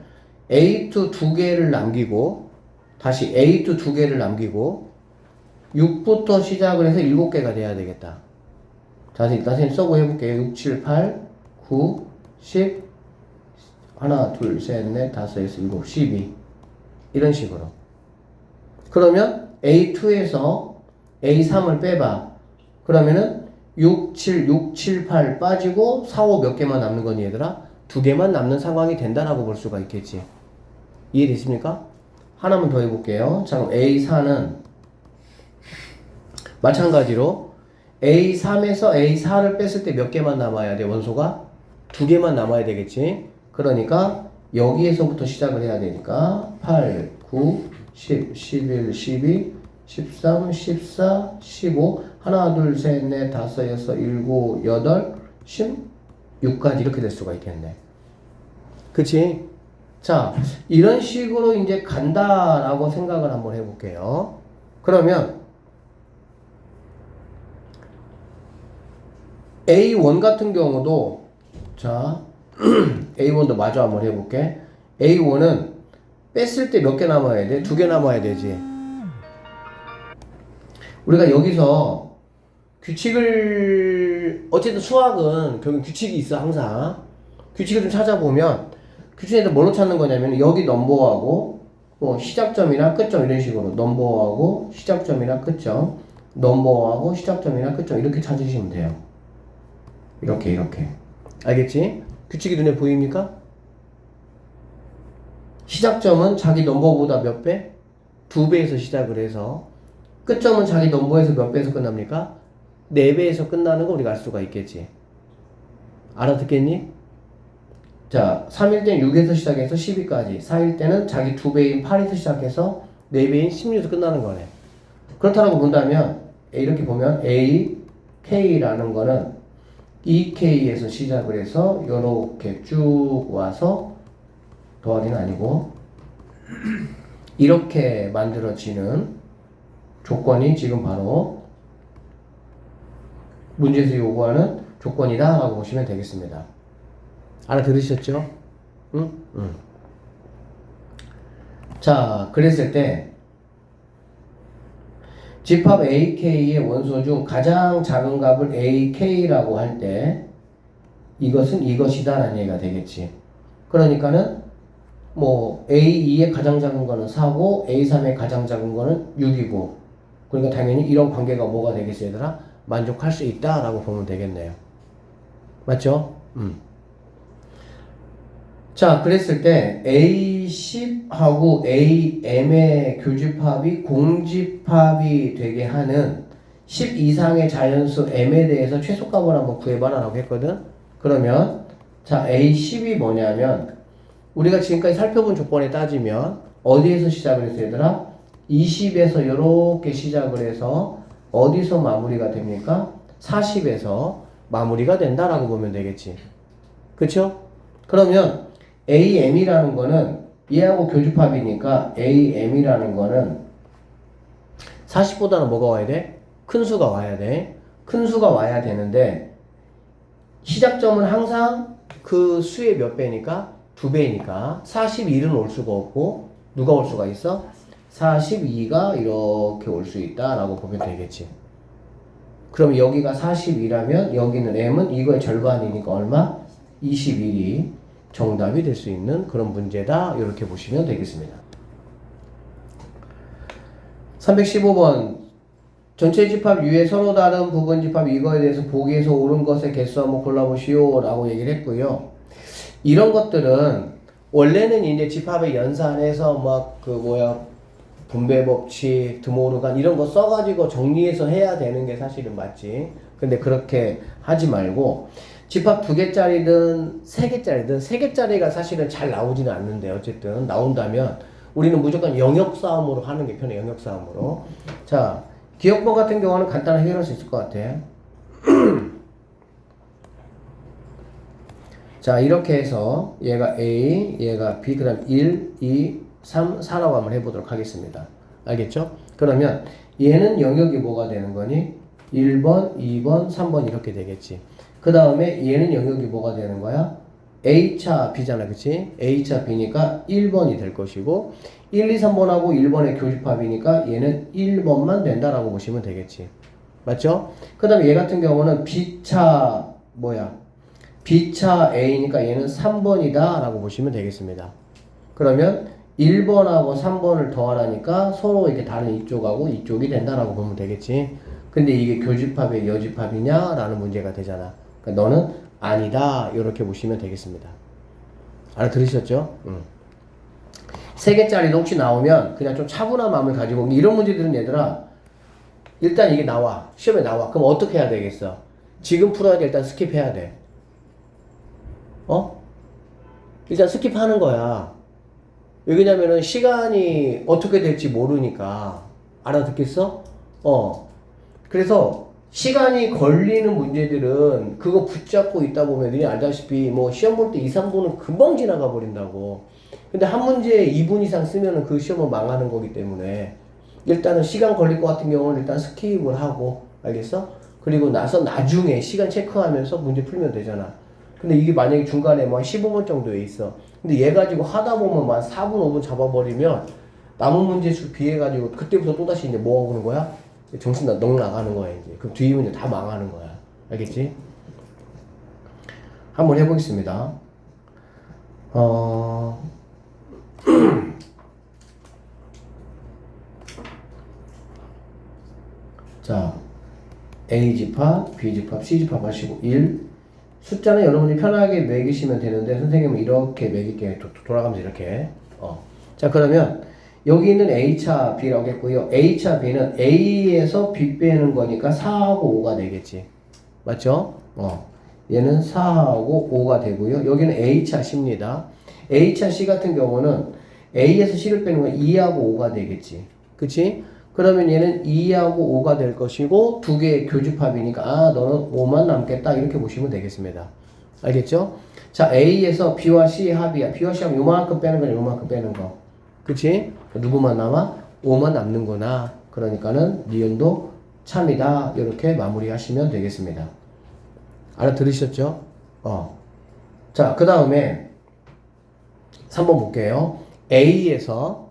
A2 두 개를 남기고 다시 A2 두 개를 남기고 6부터 시작을 해서 7개가 돼야 되겠다. 자, 일단 선생님 써고 해볼게요. 6, 7, 8, 9, 10 하나, 둘, 셋, 넷, 다섯, 여섯, 일곱, 12 이런 식으로. 그러면 A2에서 A3을 빼봐. 그러면은 6, 7, 6, 7, 8 빠지고 4, 5 몇 개만 남는 거니 얘들아? 두 개만 남는 상황이 된다라고 볼 수가 있겠지. 이해됐습니까? 하나만 더 해볼게요. 자, 그럼 A4는 마찬가지로 A3에서 A4를 뺐을 때 몇 개만 남아야 돼? 원소가? 두 개만 남아야 되겠지. 그러니까 여기에서부터 시작을 해야 되니까 8, 9, 10, 11, 12, 13, 14, 15 하나, 둘, 셋, 넷, 다섯, 여섯, 일곱, 여덟, 16까지 이렇게 될 수가 있겠네. 그치? 자, 이런 식으로 이제 간다라고 생각을 한번 해볼게요. 그러면 A1 같은 경우도 자 A1도 마저 한번 해볼게. A1은 뺐을 때 몇 개 남아야 돼? 두 개 남아야 되지. 우리가 여기서 규칙을 어쨌든 수학은 결국 규칙이 있어. 항상 규칙을 좀 찾아보면 규칙에서 뭘로 찾는 거냐면 여기 넘버하고 뭐 시작점이나 끝점 이런 식으로 넘버하고 시작점이나 끝점, 넘버하고 시작점이나 끝점 이렇게 찾으시면 돼요. 이렇게 알겠지? 규칙이 눈에 보입니까? 시작점은 자기 넘버보다 몇 배? 2배에서 시작을 해서 끝점은 자기 넘버에서 몇 배에서 끝납니까? 4배에서 끝나는 거 우리가 알 수가 있겠지. 알아듣겠니? 자, 3일 때는 6에서 시작해서 12까지, 4일 때는 자기 2배인 8에서 시작해서 4배인 16에서 끝나는 거네. 그렇다고 본다면 이렇게 보면 A, K라는 거는 EK에서 시작을 해서 이렇게 쭉 와서 더하기는 아니고 이렇게 만들어지는 조건이 지금 바로 문제에서 요구하는 조건이다 라고 보시면 되겠습니다. 알아들으셨죠? 응? 자, 그랬을 때 집합 AK의 원소 중 가장 작은 값을 AK라고 할 때 이것은 이것이다 라는 얘기가 되겠지. 그러니까는 뭐 A2의 가장 작은 거는 4고 A3의 가장 작은 거는 6이고 그러니까 당연히 이런 관계가 뭐가 되겠어요 얘들아? 만족할 수 있다 라고 보면 되겠네요. 맞죠? 자, 그랬을 때 A10하고 AM의 교집합이 공집합이 되게 하는 10 이상의 자연수 M에 대해서 최소값을 한번 구해봐라 라고 했거든. 그러면 자, A10이 뭐냐면 우리가 지금까지 살펴본 조건에 따지면 어디에서 시작을 했어요 얘들아? 20에서 이렇게 시작을 해서 어디서 마무리가 됩니까? 40에서 마무리가 된다라고 보면 되겠지. 그쵸? 그러면 AM이라는 거는 얘하고 교집합이니까 AM이라는 거는 40보다는 뭐가 와야 돼? 큰 수가 와야 돼. 큰 수가 와야 되는데 시작점은 항상 그 수의 몇 배니까? 2배니까 41은 올 수가 없고 누가 올 수가 있어? 42가 이렇게 올 수 있다 라고 보면 되겠지. 그럼 여기가 42라면 여기는 M은 이거의 절반이니까 얼마? 21이 정답이 될 수 있는 그런 문제다 이렇게 보시면 되겠습니다. 315번 전체 집합 U의 서로 다른 부분 집합 이거에 대해서 보기에서 옳은 것의 개수 한번 골라보시오 라고 얘기를 했고요. 이런 것들은 원래는 이제 집합의 연산해서 막 분배 법칙, 드모르간 이런 거 써가지고 정리해서 해야 되는 게 사실은 맞지. 근데 그렇게 하지 말고 집합 2개짜리든 3개짜리든 3개짜리가 사실은 잘 나오지는 않는데 어쨌든 나온다면 우리는 무조건 영역 싸움으로 하는 게 편해. 영역 싸움으로. 자, 기억법 같은 경우는 간단하게 해결할 수 있을 것 같아. 자, 이렇게 해서 얘가 A, 얘가 B, 그 다음 1, 2, 3, 4라고 한번 해보도록 하겠습니다. 알겠죠? 그러면 얘는 영역이 뭐가 되는 거니? 1번, 2번, 3번 이렇게 되겠지. 그 다음에 얘는 영역이 뭐가 되는 거야? A차 B잖아, 그치? A차 B니까 1번이 될 것이고 1, 2, 3번하고 1번의 교집합이니까 얘는 1번만 된다라고 보시면 되겠지. 맞죠? 그 다음에 얘 같은 경우는 B차 뭐야? B차 A니까 얘는 3번이다 라고 보시면 되겠습니다. 그러면 1번하고 3번을 더하라니까 서로 이렇게 다른 이쪽하고 이쪽이 된다라고 보면 되겠지. 근데 이게 교집합의 여집합이냐? 라는 문제가 되잖아. 그러니까 너는 아니다. 이렇게 보시면 되겠습니다. 알아들으셨죠? 3개짜리도 혹시 나오면 그냥 좀 차분한 마음을 가지고 이런 문제들은 얘들아 일단 이게 나와. 시험에 나와. 그럼 어떻게 해야 되겠어? 지금 풀어야 돼. 일단 스킵해야 돼. 일단 스킵하는 거야. 왜냐면은 시간이 어떻게 될지 모르니까. 알아듣겠어? 그래서 시간이 걸리는 문제들은 그거 붙잡고 있다 보면 너희 알다시피 뭐 시험 볼 때 2, 3분은 금방 지나가 버린다고. 근데 한 문제에 2분 이상 쓰면은 그 시험은 망하는 거기 때문에 일단은 시간 걸릴 것 같은 경우는 일단 스킵을 하고, 알겠어? 그리고 나서 나중에 시간 체크하면서 문제 풀면 되잖아. 근데 이게 만약에 중간에 뭐 15분 정도에 있어. 근데 얘 가지고 하다 보면 막 4분, 5분 잡아버리면 남은 문제 수 비해가지고 그때부터 또다시 이제 뭐 하는 거야? 정신 넉 나가는 거야, 이제. 그럼 뒤에 문제 다 망하는 거야. 알겠지? 한번 해보겠습니다. 자, A집합, B집합, C집합 하시고 1. 숫자는 여러분이 편하게 매기시면 되는데 선생님은 이렇게 매길게요. 돌아가면서 이렇게. 자, 그러면 여기 있는 A차 B라고 했고요. A차 B는 A에서 B 빼는 거니까 4하고 5가 되겠지. 맞죠? 얘는 4하고 5가 되고요. 여기는 A차 C입니다. A차 C 같은 경우는 A에서 C를 빼는 건 2하고 5가 되겠지. 그치? 그러면 얘는 2하고 5가 될 것이고 두 개의 교집합이니까 너는 5만 남겠다 이렇게 보시면 되겠습니다. 알겠죠? 자, A에서 B와 C의 합이야. B와 C 하면 요만큼 빼는 거냐, 요만큼 빼는 거. 그치? 누구만 남아? 5만 남는구나. 그러니까는 니은도 참이다. 이렇게 마무리하시면 되겠습니다. 알아들으셨죠? 자, 그 다음에 3번 볼게요. A에서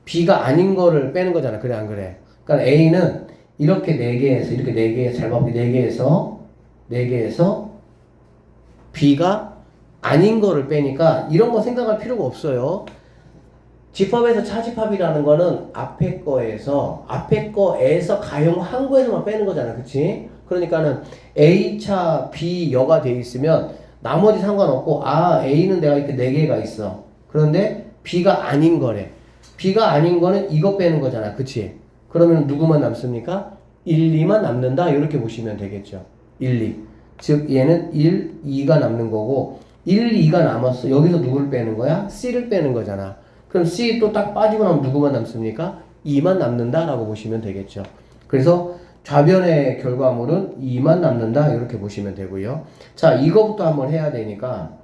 B가 아닌 거를 빼는 거잖아. 그래, 안 그래? 그러니까 A는 이렇게 4개에서, 이렇게 4개에서, 잘 봐. 4개에서 B가 아닌 거를 빼니까 이런 거 생각할 필요가 없어요. 집합에서 차집합이라는 거는 앞에 거에서 가용한 거에서만 빼는 거잖아. 그치? 그러니까는 A차 B여가 돼 있으면 나머지 상관없고, A는 내가 이렇게 4개가 있어. 그런데 B가 아닌 거래. B가 아닌 거는 이거 빼는 거잖아. 그치? 그러면 누구만 남습니까? 1, 2만 남는다. 이렇게 보시면 되겠죠. 1, 2. 즉 얘는 1, 2가 남는 거고 1, 2가 남았어. 여기서 누구를 빼는 거야? C를 빼는 거잖아. 그럼 C 또 딱 빠지고 나면 누구만 남습니까? 2만 남는다 라고 보시면 되겠죠. 그래서 좌변의 결과물은 2만 남는다 이렇게 보시면 되고요. 자, 이거부터 한번 해야 되니까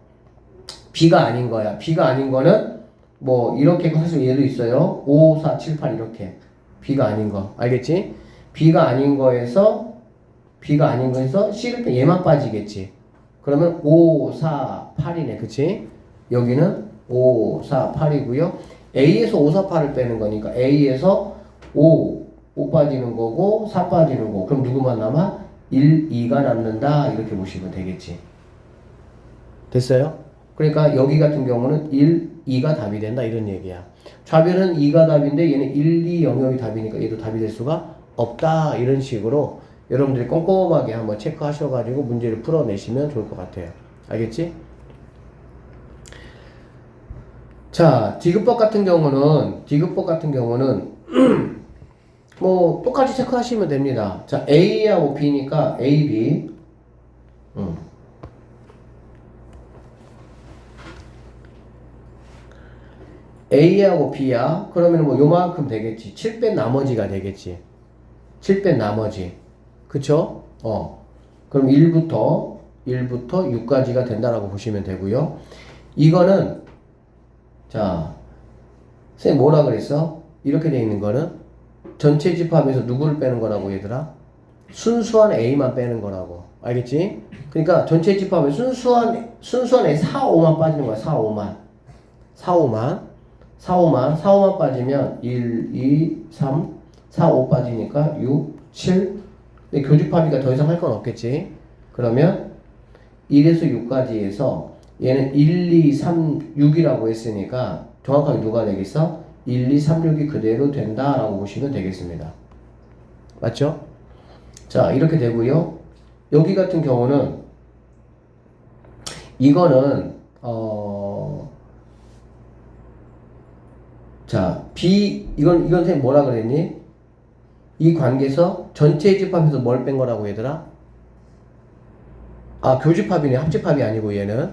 B가 아닌 거야. B가 아닌 거는 뭐 이렇게 사실 얘도 있어요. 5, 4, 7, 8 이렇게. B가 아닌 거. 알겠지? B가 아닌 거에서 C를 빼 얘만 빠지겠지. 그러면 5, 4, 8이네. 그치? 여기는 5, 4, 8이고요. A에서 5, 4, 8을 빼는 거니까 A에서 5 빠지는 거고 4 빠지는 거고. 그럼 누구만 남아? 1, 2가 남는다. 이렇게 보시면 되겠지. 됐어요? 그러니까 여기 같은 경우는 1, 2가 답이 된다 이런 얘기야. 좌변은 2가 답인데 얘는 1, 2 영역이 답이니까 얘도 답이 될 수가 없다. 이런 식으로 여러분들이 꼼꼼하게 한번 체크하셔가지고 문제를 풀어내시면 좋을 것 같아요. 알겠지? 자, 디귿법 같은 경우는 뭐 똑같이 체크하시면 됩니다. 자, A하고 B니까 A, B. A하고 B야. 그러면 뭐 요만큼 되겠지. 7 뺀 나머지가 되겠지. 7 뺀 나머지. 그쵸? 그럼 1부터 6까지가 된다라고 보시면 되고요. 이거는 자, 선생님 뭐라 그랬어? 이렇게 돼 있는 거는 전체 집합에서 누구를 빼는 거라고 얘들아? 순수한 A만 빼는 거라고. 알겠지? 그러니까 전체 집합에 순수한 A 4, 5만 빠지는 거야. 4, 5만. 4, 5만 빠지면 1, 2, 3, 4, 5 빠지니까 6, 7. 근데 교집합이가 더 이상 할 건 없겠지? 그러면 1에서 6까지 해서 얘는 1, 2, 3, 6이라고 했으니까 정확하게 누가 되겠어? 1, 2, 3, 6이 그대로 된다라고 보시면 되겠습니다. 맞죠? 자, 이렇게 되고요. 여기 같은 경우는 이거는 자, 이건 선생님 뭐라 그랬니? 이 관계에서 전체 집합에서 뭘 뺀 거라고 얘들아? 아, 교집합이네. 합집합이 아니고 얘는.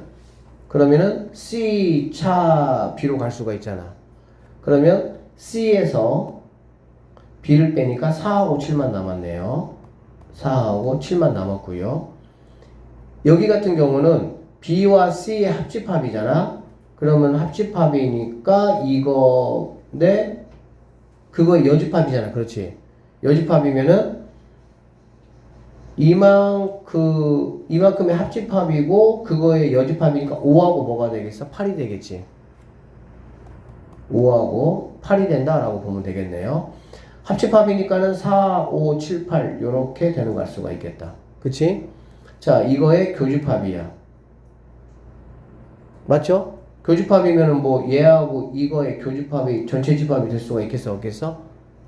그러면은 C 차 B로 갈 수가 있잖아. 그러면 C에서 B를 빼니까 4하고 7만 남았네요. 4하고 7만 남았고요. 여기 같은 경우는 B와 C의 합집합이잖아. 그러면 합집합이니까 이거인데 그거 여집합이잖아. 그렇지? 여집합이면은 이만큼의 합집합이고 그거의 여집합이니까 5하고 뭐가 되겠어? 8이 되겠지. 5하고 8이 된다라고 보면 되겠네요. 합집합이니까는 4, 5, 7, 8 요렇게 되는 거 알 수가 있겠다. 그치? 자, 이거의 교집합이야. 맞죠? 교집합이면은 뭐 얘하고 이거의 교집합이 전체 집합이 될 수가 있겠어? 없겠어?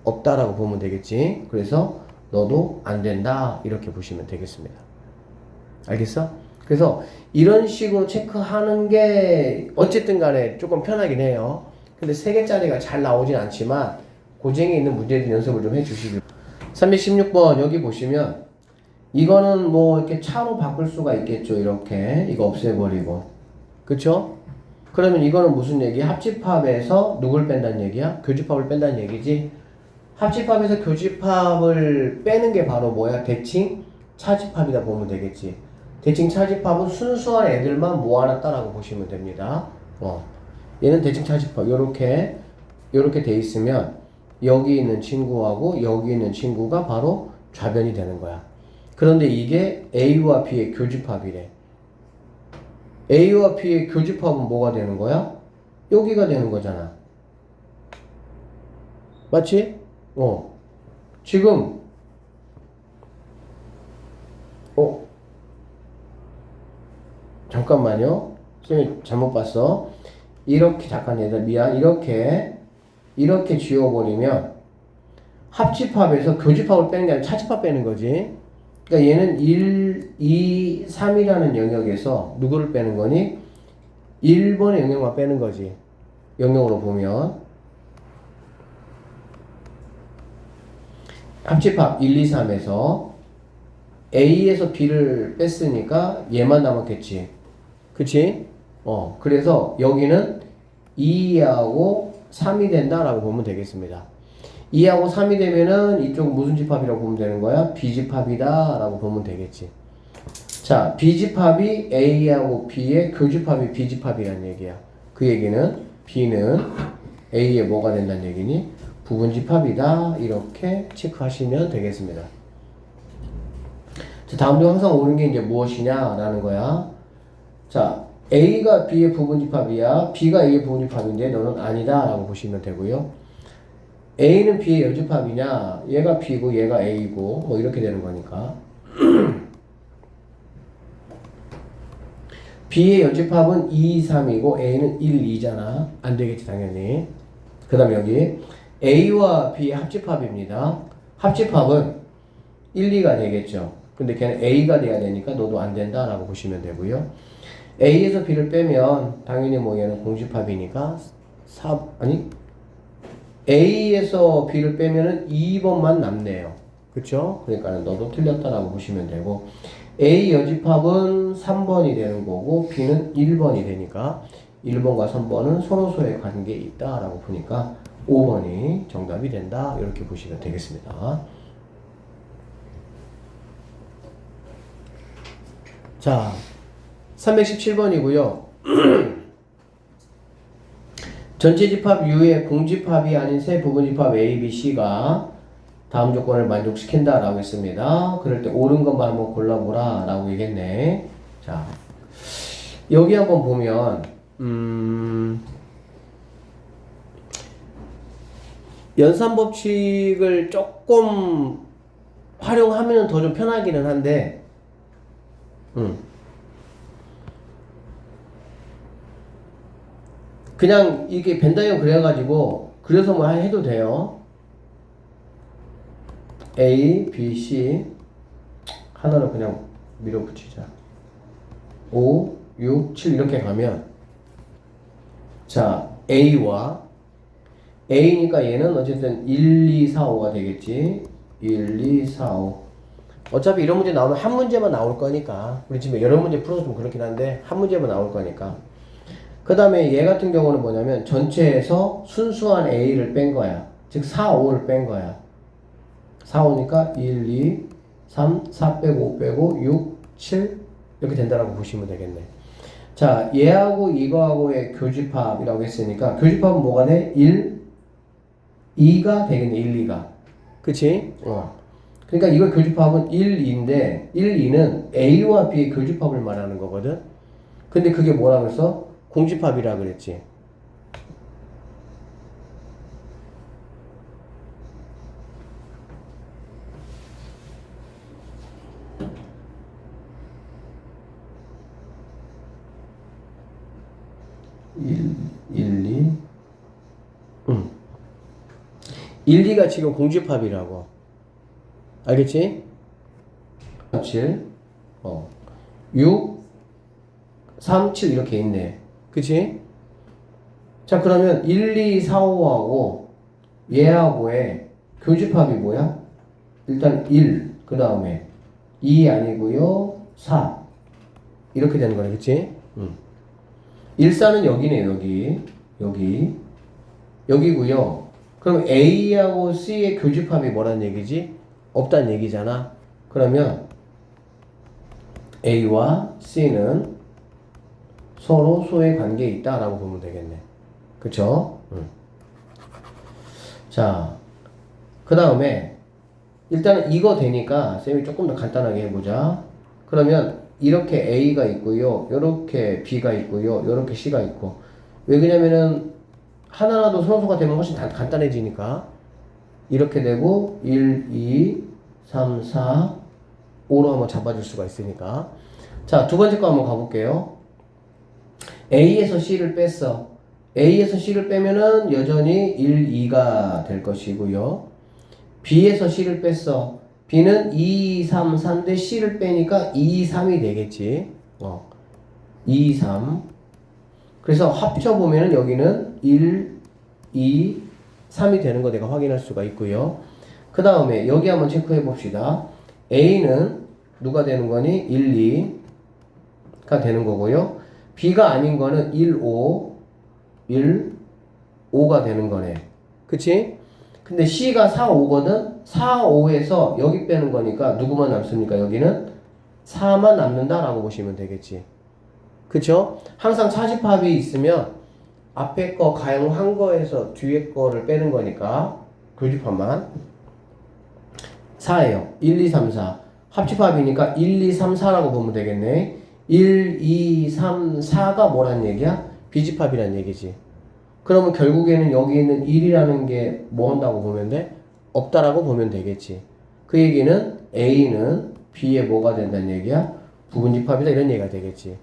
없다라고 보면 되겠지. 그래서 너도 안 된다 이렇게 보시면 되겠습니다. 알겠어? 그래서 이런 식으로 체크하는 게 어쨌든 간에 조금 편하긴 해요. 근데 3개짜리가 잘 나오진 않지만 고쟁이 있는 문제들 연습을 좀 해주시길. 316번 여기 보시면 이거는 뭐 이렇게 차로 바꿀 수가 있겠죠. 이렇게 이거 없애버리고. 그쵸? 그러면 이거는 무슨 얘기야? 합집합에서 누굴 뺀다는 얘기야? 교집합을 뺀다는 얘기지. 합집합에서 교집합을 빼는 게 바로 뭐야? 대칭 차집합이다 보면 되겠지. 대칭 차집합은 순수한 애들만 모아놨다라고 보시면 됩니다. 얘는 대칭 차집합 요렇게 돼 있으면 여기 있는 친구하고 여기 있는 친구가 바로 좌변이 되는 거야. 그런데 이게 A와 B의 교집합이래. A와 B의 교집합은 뭐가 되는 거야? 여기가 되는 거잖아. 맞지? 지금 잠깐만요. 선생님 잘못 봤어. 이렇게 잠깐 얘들아 미안. 이렇게 지워버리면 합집합에서 교집합을 빼는 게 아니라 차집합 빼는 거지. 그러니까 얘는 1, 2, 3이라는 영역에서 누구를 빼는 거니? 1번의 영역만 빼는 거지. 영역으로 보면 합집합 1, 2, 3에서 A에서 B를 뺐으니까 얘만 남았겠지. 그치? 그래서 여기는 2하고 3이 된다라고 보면 되겠습니다. 2하고 3이 되면은 이쪽 무슨 집합이라고 보면 되는 거야? B집합이다 라고 보면 되겠지. 자, B집합이 A하고 B의 교집합이 B집합이라는 얘기야. 그 얘기는 B는 A에 뭐가 된다는 얘기니? 부분집합이다 이렇게 체크하시면 되겠습니다. 자, 다음 중 항상 오는 게 이제 무엇이냐 라는 거야. 자, A가 B의 부분집합이야. B가 A의 부분집합인데 너는 아니다 라고 보시면 되고요. A는 B의 여집합이냐? 얘가 B고 얘가 A고 뭐 이렇게 되는 거니까. B의 여집합은 2, 3이고 A는 1, 2잖아. 안 되겠지 당연히. 그 다음에 여기 A와 B의 합집합입니다. 합집합은 1, 2가 되겠죠. 근데 걔는 A가 돼야 되니까 너도 안 된다 라고 보시면 되고요. A에서 B를 빼면 당연히 뭐 얘는 공집합이니까 A에서 B를 빼면은 2번만 남네요. 그쵸? 그러니까 너도 틀렸다라고 보시면 되고 A 여집합은 3번이 되는 거고 B는 1번이 되니까 1번과 3번은 서로서로의 관계에 있다라고 보니까 5번이 정답이 된다. 이렇게 보시면 되겠습니다. 자, 317번이고요. 전체 집합 U의 공집합이 아닌 세 부분 집합 A, B, C가 다음 조건을 만족시킨다 라고 했습니다. 그럴 때 옳은 것만 한번 골라보라 라고 얘기했네. 자, 여기 한번 보면 연산법칙을 조금 활용하면 더 좀 편하기는 한데 그냥 이게 벤다이어 그려가지고 그려서 뭐 해도 돼요. A, B, C 하나로 그냥 밀어붙이자. 5, 6, 7 이렇게 가면 자 A와 A니까 얘는 어쨌든 1, 2, 4, 5가 되겠지. 1, 2, 4, 5 어차피 이런 문제 나오면 한 문제만 나올 거니까 우리 지금 여러 문제 풀어서 좀 그렇긴 한데 한 문제만 나올 거니까 그 다음에 얘 같은 경우는 뭐냐면 전체에서 순수한 A를 뺀 거야. 즉 4, 5를 뺀 거야. 4, 5니까 1, 2, 3, 4 빼고 5 빼고 6, 7 이렇게 된다라고 보시면 되겠네. 자, 얘하고 이거하고의 교집합이라고 했으니까 교집합은 뭐가 돼? 1, 2가 되겠네. 1, 2가. 그치? 그러니까 이거 교집합은 1, 2인데 1, 2는 A와 B의 교집합을 말하는 거거든. 근데 그게 뭐라 그랬어? 공집합이라 그랬지. 일, 2 1, 2가 지금 공집합이라고. 알겠지? 7 6 3, 7 이렇게 있네. 그치? 자, 그러면 1, 2, 4, 5하고 얘하고의 교집합이 뭐야? 일단 1, 그 다음에 2 아니고요 4 이렇게 되는 거네. 그치? 1, 4는 여기네요. 여기고요. 그럼 A하고 C의 교집합이 뭐란 얘기지? 없단 얘기잖아. 그러면 A와 C는 서로 소의 관계에 있다라고 보면 되겠네. 그쵸? 자, 그 다음에 일단은 이거 되니까 쌤이 조금 더 간단하게 해보자. 그러면 이렇게 A가 있고요, 요렇게 B가 있고요, 요렇게 C가 있고. 왜 그러냐면은 하나라도 소수가 되면 훨씬 간단해지니까 이렇게 되고 1, 2, 3, 4, 5로 한번 잡아줄 수가 있으니까. 자, 두 번째 거 한번 가볼게요. A에서 C를 뺐어. A에서 C를 빼면은 여전히 1, 2가 될 것이고요. B에서 C를 뺐어. B는 2, 3, 4인데 C를 빼니까 2, 3이 되겠지. 2, 3. 그래서 합쳐보면은 여기는 1, 2, 3이 되는 거 내가 확인할 수가 있고요. 그 다음에 여기 한번 체크해 봅시다. A는 누가 되는 거니? 1, 2가 되는 거고요. B가 아닌 거는 1, 5, 5가 되는 거네. 그치? 근데 C가 4, 5거든? 4, 5에서 여기 빼는 거니까 누구만 남습니까? 여기는 4만 남는다라고 보시면 되겠지. 그쵸? 항상 차집합이 있으면 앞에 거 가용한 거에서 뒤에 거를 빼는 거니까 교집합만 4예요. 1, 2, 3, 4. 합집합이니까 1, 2, 3, 4라고 보면 되겠네. 1, 2, 3, 4가 뭐란 얘기야? 비집합이란 얘기지. 그러면 결국에는 여기 있는 1이라는 게 뭐 한다고 보면 돼? 없다라고 보면 되겠지. 그 얘기는 A는 B에 뭐가 된다는 얘기야? 부분집합이다 이런 얘기가 되겠지.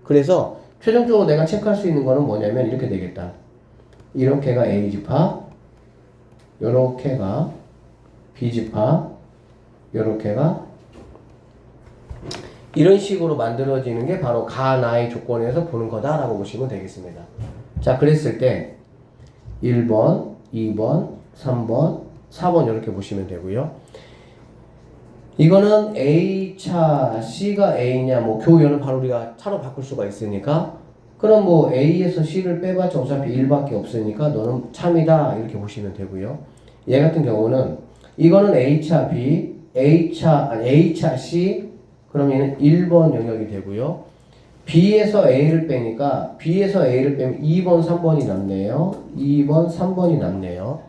그래서 최종적으로 내가 체크할 수 있는 거는 뭐냐면 이렇게 되겠다. 이렇게가 A집합, 요렇게가 B집합, 요렇게가 이런 식으로 만들어지는 게 바로 가나의 조건에서 보는 거다라고 보시면 되겠습니다. 자, 그랬을 때 1번, 2번, 3번, 4번 이렇게 보시면 되고요. 이거는 A차, C가 A냐, 뭐 교연은 바로 우리가 차로 바꿀 수가 있으니까 그럼 뭐 A에서 C를 빼봤자 어차피 1밖에 없으니까 너는 참이다 이렇게 보시면 되고요. 얘 같은 경우는 이거는 A차 B, A차 C 그럼 얘는 1번 영역이 되고요. B에서 A를 빼니까 B에서 A를 빼면 2번, 3번이 남네요. 2번, 3번이 남네요.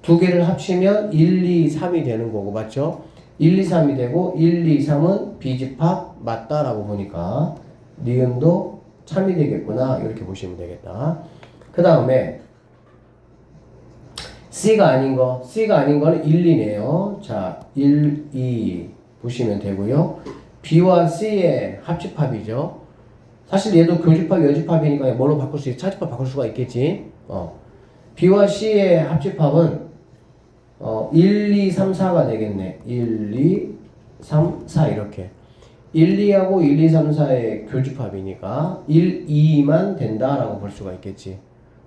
두 개를 합치면 1, 2, 3이 되는 거고, 맞죠? 1, 2, 3이 되고 1, 2, 3은 비집합 맞다라고 보니까 니은도 참이 되겠구나 이렇게 보시면 되겠다. 그 다음에 C가 아닌 거는 1, 2네요. 자, 1, 2 보시면 되고요. B와 C의 합집합이죠. 사실 얘도 교집합, 여집합이니까 뭘로 바꿀 수 있지? 차집합 바꿀 수가 있겠지. B와 C의 합집합은 1, 2, 3, 4가 되겠네. 1, 2, 3, 4 이렇게. 1, 2하고 1, 2, 3, 4의 교집합이니까 1, 2만 된다라고 볼 수가 있겠지.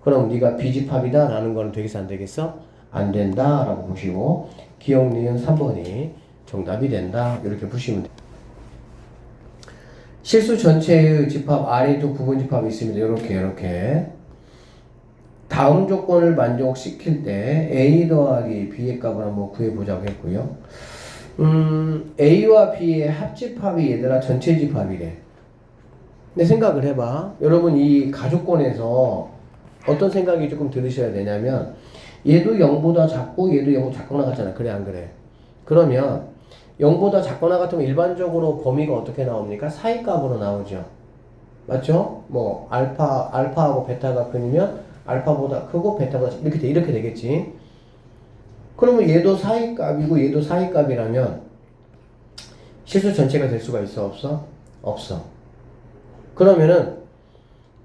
그럼 네가 비집합이다 라는 거는 되겠어 안 되겠어? 안 된다 라고 보시고 기억 니은 3번이 정답이 된다 이렇게 보시면 돼요. 실수 전체의 집합 아래도 부분 집합이 있습니다. 이렇게 다음 조건을 만족시킬 때 A 더하기 B의 값을 한번 구해보자고 했고요. A와 B의 합집합이 얘들아 전체 집합이래. 근데 생각을 해봐. 여러분 이 가족권에서 어떤 생각이 조금 들으셔야 되냐면 얘도 0보다 작고 얘도 0보다 작거나 같잖아. 그래 안 그래? 그러면 0보다 작거나 같으면 일반적으로 범위가 어떻게 나옵니까? 사이값으로 나오죠. 맞죠? 뭐 알파하고 베타가 근이면 알파보다 크고 베타보다 이렇게 되겠지. 그러면 얘도 사이값이고 얘도 사이값이라면 실수 전체가 될 수가 있어 없어? 없어. 그러면은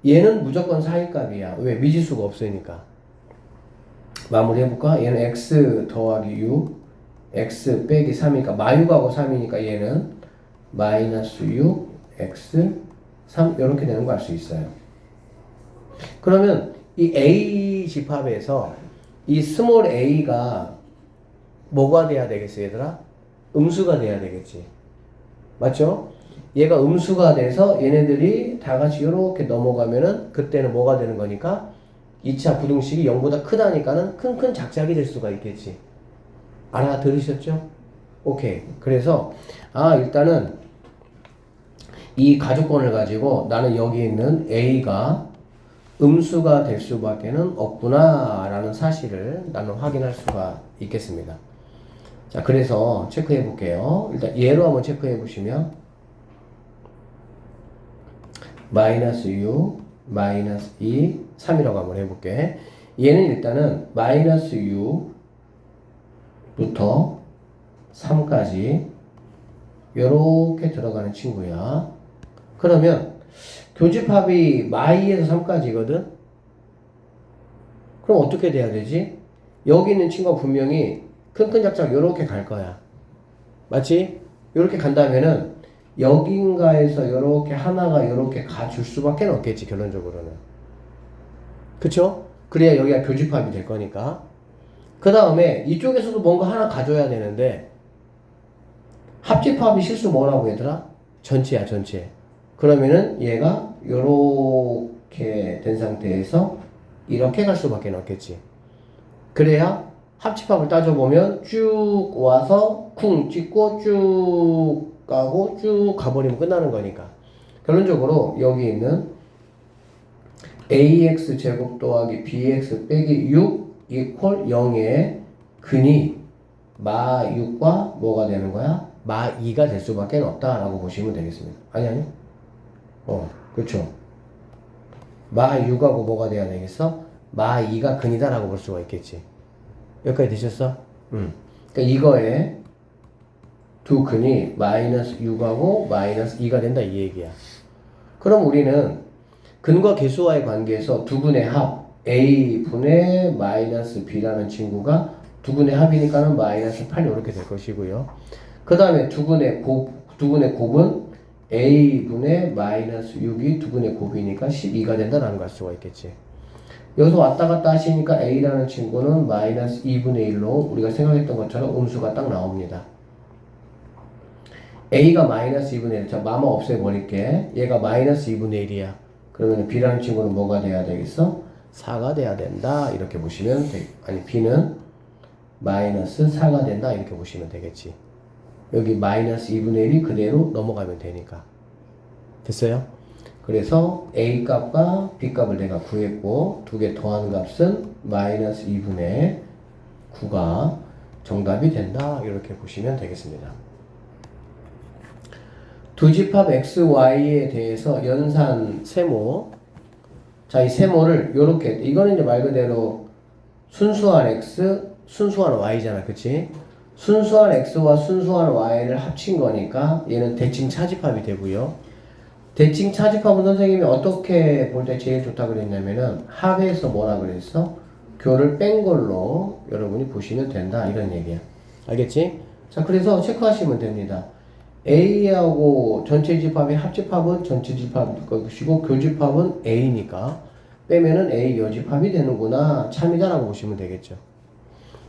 얘는 무조건 사이값이야. 왜? 미지수가 없으니까. 마무리 해볼까? 얘는 x 더하기 6 x 빼기 3이니까 마육하고 3이니까 얘는 마이너스 6 x 3 이렇게 되는 거 알 수 있어요. 그러면 이 A 집합에서 이 스몰 a가 뭐가 돼야 되겠어 얘들아? 음수가 돼야 되겠지. 맞죠? 얘가 음수가 돼서 얘네들이 다 같이 이렇게 넘어가면은 그때는 뭐가 되는 거니까 2차 부등식이 0보다 크다니까는 큰 작작이 될 수가 있겠지. 알아들으셨죠? 오케이. 그래서 일단은 이 가족권을 가지고 나는 여기 있는 A가 음수가 될 수밖에는 없구나 라는 사실을 나는 확인할 수가 있겠습니다. 자, 그래서 체크해 볼게요. 일단 얘로 한번 체크해 보시면 마이너스 6, 마이너스 2, 3이라고 한번 해볼게. 얘는 일단은 마이너스 6부터 3까지 요렇게 들어가는 친구야. 그러면 교집합이 마이에서 3까지거든? 그럼 어떻게 돼야 되지? 여기 있는 친구가 분명히 큰 작작 요렇게 갈 거야. 맞지? 요렇게 간다면은 여긴가에서 요렇게 하나가 요렇게 가줄 수밖에 없겠지, 결론적으로는. 그쵸? 그래야 여기가 교집합이 될 거니까. 그 다음에 이쪽에서도 뭔가 하나 가져야 되는데 합집합이 실수 뭐라고 얘들아? 전체야, 전체. 그러면은 얘가 요렇게 된 상태에서 이렇게 갈 수밖에 없겠지. 그래야 합집합을 따져보면 쭉 와서 쿵 찍고 쭉 가고 쭉 가버리면 끝나는 거니까. 결론적으로 여기 있는 ax 제곱 더하기 bx 빼기 6 이퀄 0의 근이 마 6과 뭐가 되는 거야? 마 2가 될 수밖에 없다라고 보시면 되겠습니다. 아니 그렇죠. 마 6하고 뭐가 돼야 되겠어? 마 2가 근이다라고 볼 수가 있겠지. 여기까지 되셨어? 그러니까 이거에 두 근이 마이너스 6하고 마이너스 2가 된다 이 얘기야. 그럼 우리는 근과 개수와의 관계에서 두 근의 합 a분의 마이너스 b라는 친구가 두 근의 합이니까는 마이너스 8 이렇게 될 것이고요. 그 다음에 두 근의 곱은 a분의 마이너스 6이 두 근의 곱이니까 12가 된다라는 걸 알 수가 있겠지. 여기서 왔다 갔다 하시니까 a라는 친구는 마이너스 2분의 1로 우리가 생각했던 것처럼 음수가 딱 나옵니다. a가 마이너스 2분의 1, 자 마마 없애버릴게. 얘가 마이너스 2분의 1이야. 그러면 b라는 친구는 뭐가 돼야 되겠어? 4가 돼야 된다 이렇게 보시면 b는 마이너스 4가 된다 이렇게 보시면 되겠지. 여기 마이너스 2분의 1이 그대로 넘어가면 되니까. 됐어요? 그래서 a 값과 b 값을 내가 구했고 두 개 더한 값은 마이너스 2분의 9가 정답이 된다. 이렇게 보시면 되겠습니다. 두 집합 XY에 대해서 연산 세모. 자, 이 세모를 요렇게, 이거는 이제 말 그대로 순수한 X, 순수한 Y잖아. 그치? 순수한 X와 순수한 Y를 합친 거니까 얘는 대칭 차집합이 되고요. 대칭 차집합은 선생님이 어떻게 볼 때 제일 좋다 그랬냐면은 합에서 뭐라 그랬어? 교를 뺀 걸로 여러분이 보시면 된다. 이런 얘기야. 알겠지? 자, 그래서 체크하시면 됩니다. A하고 전체 집합의 합집합은 전체 집합일 것이고 교집합은 A니까 빼면은 A 여집합이 되는구나. 참이다라고 보시면 되겠죠.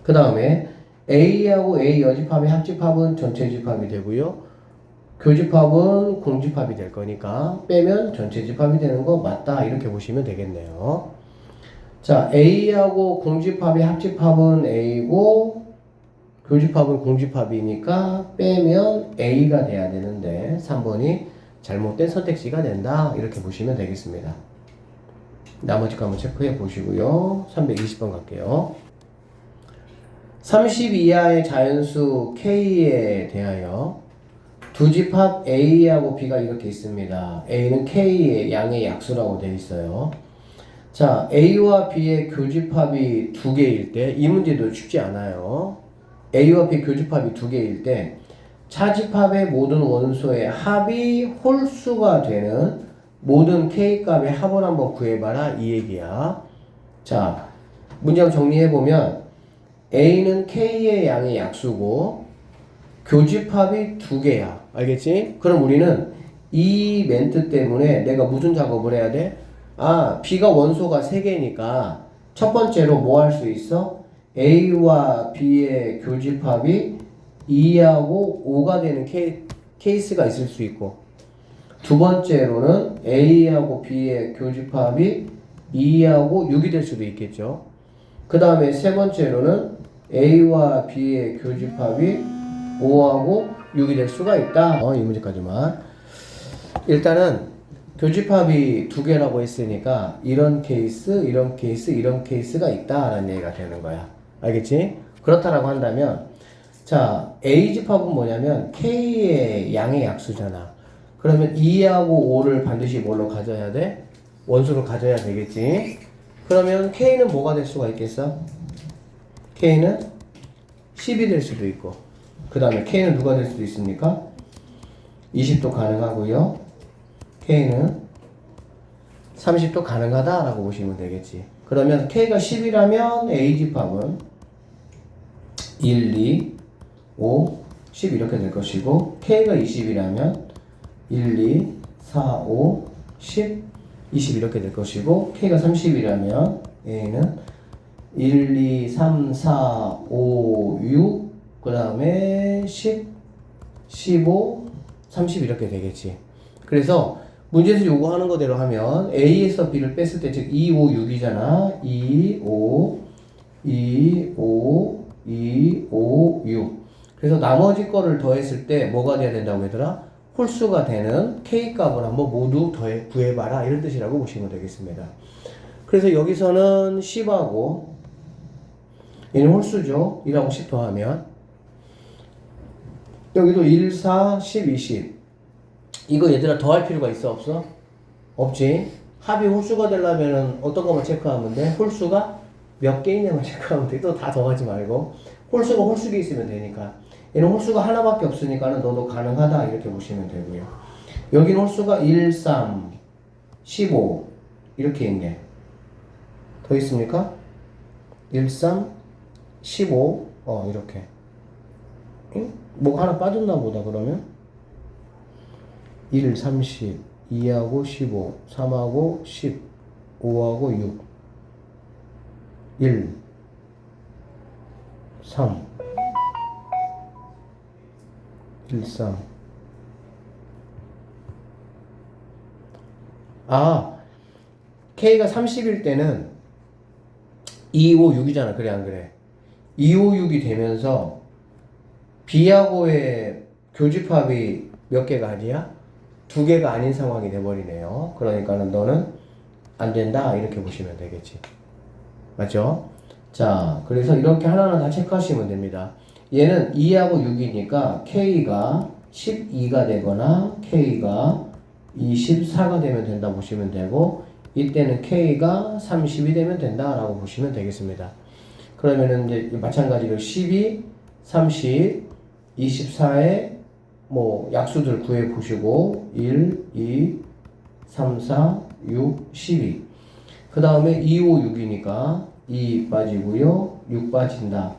그 다음에 A하고 A 여집합의 합집합은 전체 집합이 되고요. 교집합은 공집합이 될 거니까 빼면 전체 집합이 되는 거 맞다. 이렇게 보시면 되겠네요. 자, A하고 공집합의 합집합은 A고 교집합은 공집합이니까 빼면 A가 돼야 되는데 3번이 잘못된 선택지가 된다. 이렇게 보시면 되겠습니다. 나머지 거 한번 체크해 보시고요. 320번 갈게요. 30 이하의 자연수 K에 대하여 두 집합 A하고 B가 이렇게 있습니다. A는 K의 양의 약수라고 되어 있어요. 자, A와 B의 교집합이 두 개일 때, 이 문제도 쉽지 않아요. A와 B 교집합이 두 개일 때, 차집합의 모든 원소의 합이 홀수가 되는 모든 K값의 합을 한번 구해봐라. 이 얘기야. 자, 문제 한번 정리해보면, A는 K의 양의 약수고, 교집합이 두 개야. 알겠지? 그럼 우리는 이 멘트 때문에 내가 무슨 작업을 해야 돼? 아, B가 원소가 3개니까 첫 번째로 뭐 할 수 있어? A와 B의 교집합이 2하고 5가 되는 케이스가 있을 수 있고 두 번째로는 A하고 B의 교집합이 2하고 6이 될 수도 있겠죠. 그 다음에 세 번째로는 A와 B의 교집합이 5하고 6이 될 수가 있다. 이 문제까지만. 일단은 교집합이 두 개라고 했으니까 이런 케이스, 이런 케이스, 이런 케이스가 있다라는 얘기가 되는 거야. 알겠지? 그렇다라고 한다면 자, A집합은 뭐냐면 K의 양의 약수잖아. 그러면 2하고 5를 반드시 뭘로 가져야 돼? 원수로 가져야 되겠지? 그러면 K는 뭐가 될 수가 있겠어? K는 10이 될 수도 있고 그 다음에 K는 누가 될 수도 있습니까? 20도 가능하고요. K는 30도 가능하다라고 보시면 되겠지. 그러면 K가 10이라면 A집합은 1, 2, 5, 10 이렇게 될 것이고 K가 20이라면 1, 2, 4, 5, 10, 20 이렇게 될 것이고 K가 30이라면 A는 1, 2, 3, 4, 5, 6 그 다음에 10, 15, 30 이렇게 되겠지. 그래서 문제에서 요구하는 거대로 하면 A에서 B를 뺐을 때 즉 2, 5, 6이잖아. 2, 5, 2, 5, 2, 5, 6. 그래서 나머지 거를 더했을 때 뭐가 돼야 된다고 얘들아? 홀수가 되는 K값을 한번 모두 구해봐라. 이런 뜻이라고 보시면 되겠습니다. 그래서 여기서는 10하고 얘는 홀수죠. 1하고 10 더하면 여기도 1, 4, 10, 20 이거 얘들아 더할 필요가 있어 없어? 없지. 합이 홀수가 되려면 어떤 것만 체크하면 돼? 홀수가 몇 개 있냐만 체크하면 돼. 또 다 더하지 말고 홀수가 홀수개 있으면 되니까 얘는 홀수가 하나밖에 없으니까는 너도 가능하다 이렇게 보시면 되고요. 여기는 홀수가 1, 3, 15 이렇게 있네. 더 있습니까? 1, 3, 15 이렇게 응? 뭐가 하나 빠졌나 보다. 그러면 1, 30, 2하고 15, 3하고 10, 5하고 6 1, 3 1, 3 K가 30일 때는 2, 5, 6이잖아. 그래 안 그래? 2, 5, 6이 되면서 B하고의 교집합이 몇 개가 아니야? 2개가 아닌 상황이 돼버리네요. 그러니까는 너는 안 된다 이렇게 보시면 되겠지. 맞죠? 자, 그래서 이렇게 하나하나 다 체크하시면 됩니다. 얘는 2하고 6이니까 K가 12가 되거나 K가 24가 되면 된다 보시면 되고, 이때는 K가 30이 되면 된다라고 보시면 되겠습니다. 그러면은 이제 마찬가지로 12, 30, 24의 뭐 약수들 구해 보시고 1, 2, 3, 4, 6, 12. 그 다음에 2, 5, 6이니까 2 빠지고요. 6 빠진다.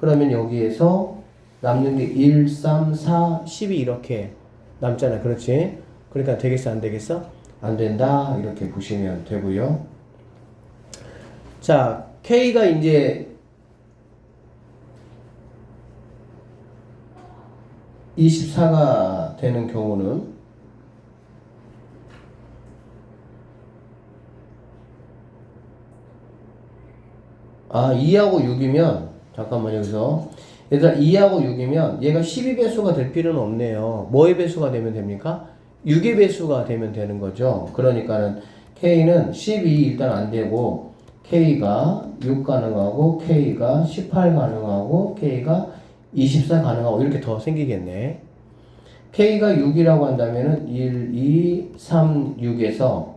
그러면 여기에서 남는 게 1, 3, 4, 12 이렇게 남잖아. 그렇지? 그러니까 되겠어? 안 되겠어? 안 된다. 이렇게 보시면 되고요. 자, K가 이제 24가 되는 경우는 2하고 6이면 잠깐만 여기서 얘들아 2하고 6이면 얘가 12배수가 될 필요는 없네요. 뭐의 배수가 되면 됩니까? 6의 배수가 되면 되는 거죠. 그러니까는 K는 12 일단 안 되고 K가 6 가능하고 K가 18 가능하고 K가 24 가능하고 이렇게 더 생기겠네. K가 6이라고 한다면은 1, 2, 3, 6에서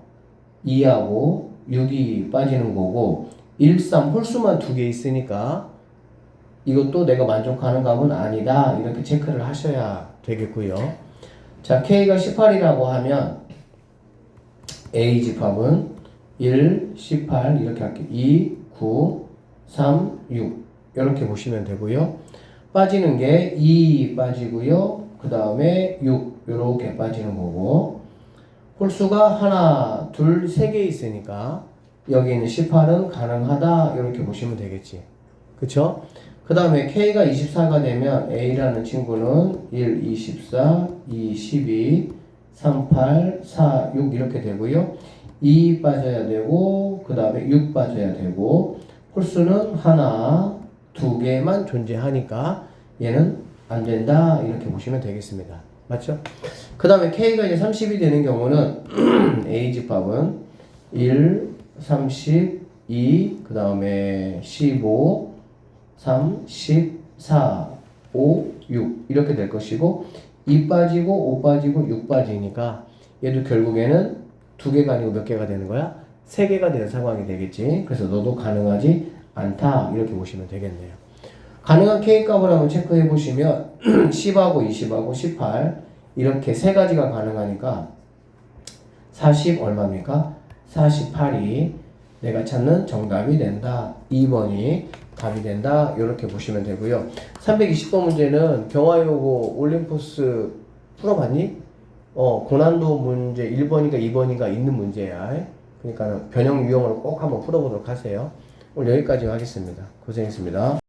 2하고 6이 빠지는 거고 1, 3 홀수만 두 개 있으니까 이것도 내가 만족하는 값은 아니다. 이렇게 체크를 하셔야 되겠고요. 자, K가 18이라고 하면 A 집합은 1, 18 이렇게 할게요. 2, 9, 3, 6 이렇게 보시면 되고요. 빠지는 게 2 빠지고요. 그 다음에 6 이렇게 빠지는 거고 홀수가 하나, 둘, 세 개 있으니까 여기 있는 18은 가능하다 이렇게 보시면 되겠지. 그쵸? 그 다음에 K가 24가 되면 A라는 친구는 1, 24, 2, 12, 3, 8, 4, 6 이렇게 되고요. 2 빠져야 되고 그 다음에 6 빠져야 되고 홀수는 하나, 두 개만 존재하니까 얘는 안 된다 이렇게 보시면 되겠습니다. 맞죠? 그 다음에 K가 이제 30이 되는 경우는 A 집합은 1, 32, 그 다음에 15, 3, 14, 5, 6 이렇게 될 것이고 2 빠지고 5 빠지고 6 빠지니까 얘도 결국에는 두 개가 아니고 몇 개가 되는 거야? 세 개가 되는 상황이 되겠지. 그래서 너도 가능하지 않다 이렇게 보시면 되겠네요. 가능한 K값을 한번 체크해 보시면 10하고 20하고 18 이렇게 세 가지가 가능하니까 40 얼마입니까? 48이 내가 찾는 정답이 된다. 2번이 답이 된다. 이렇게 보시면 되고요. 320번 문제는 경화요고 올림포스 풀어봤니? 고난도 문제 1번인가 2번인가 있는 문제야. 그러니까 변형 유형을 꼭 한번 풀어보도록 하세요. 오늘 여기까지 하겠습니다. 고생했습니다.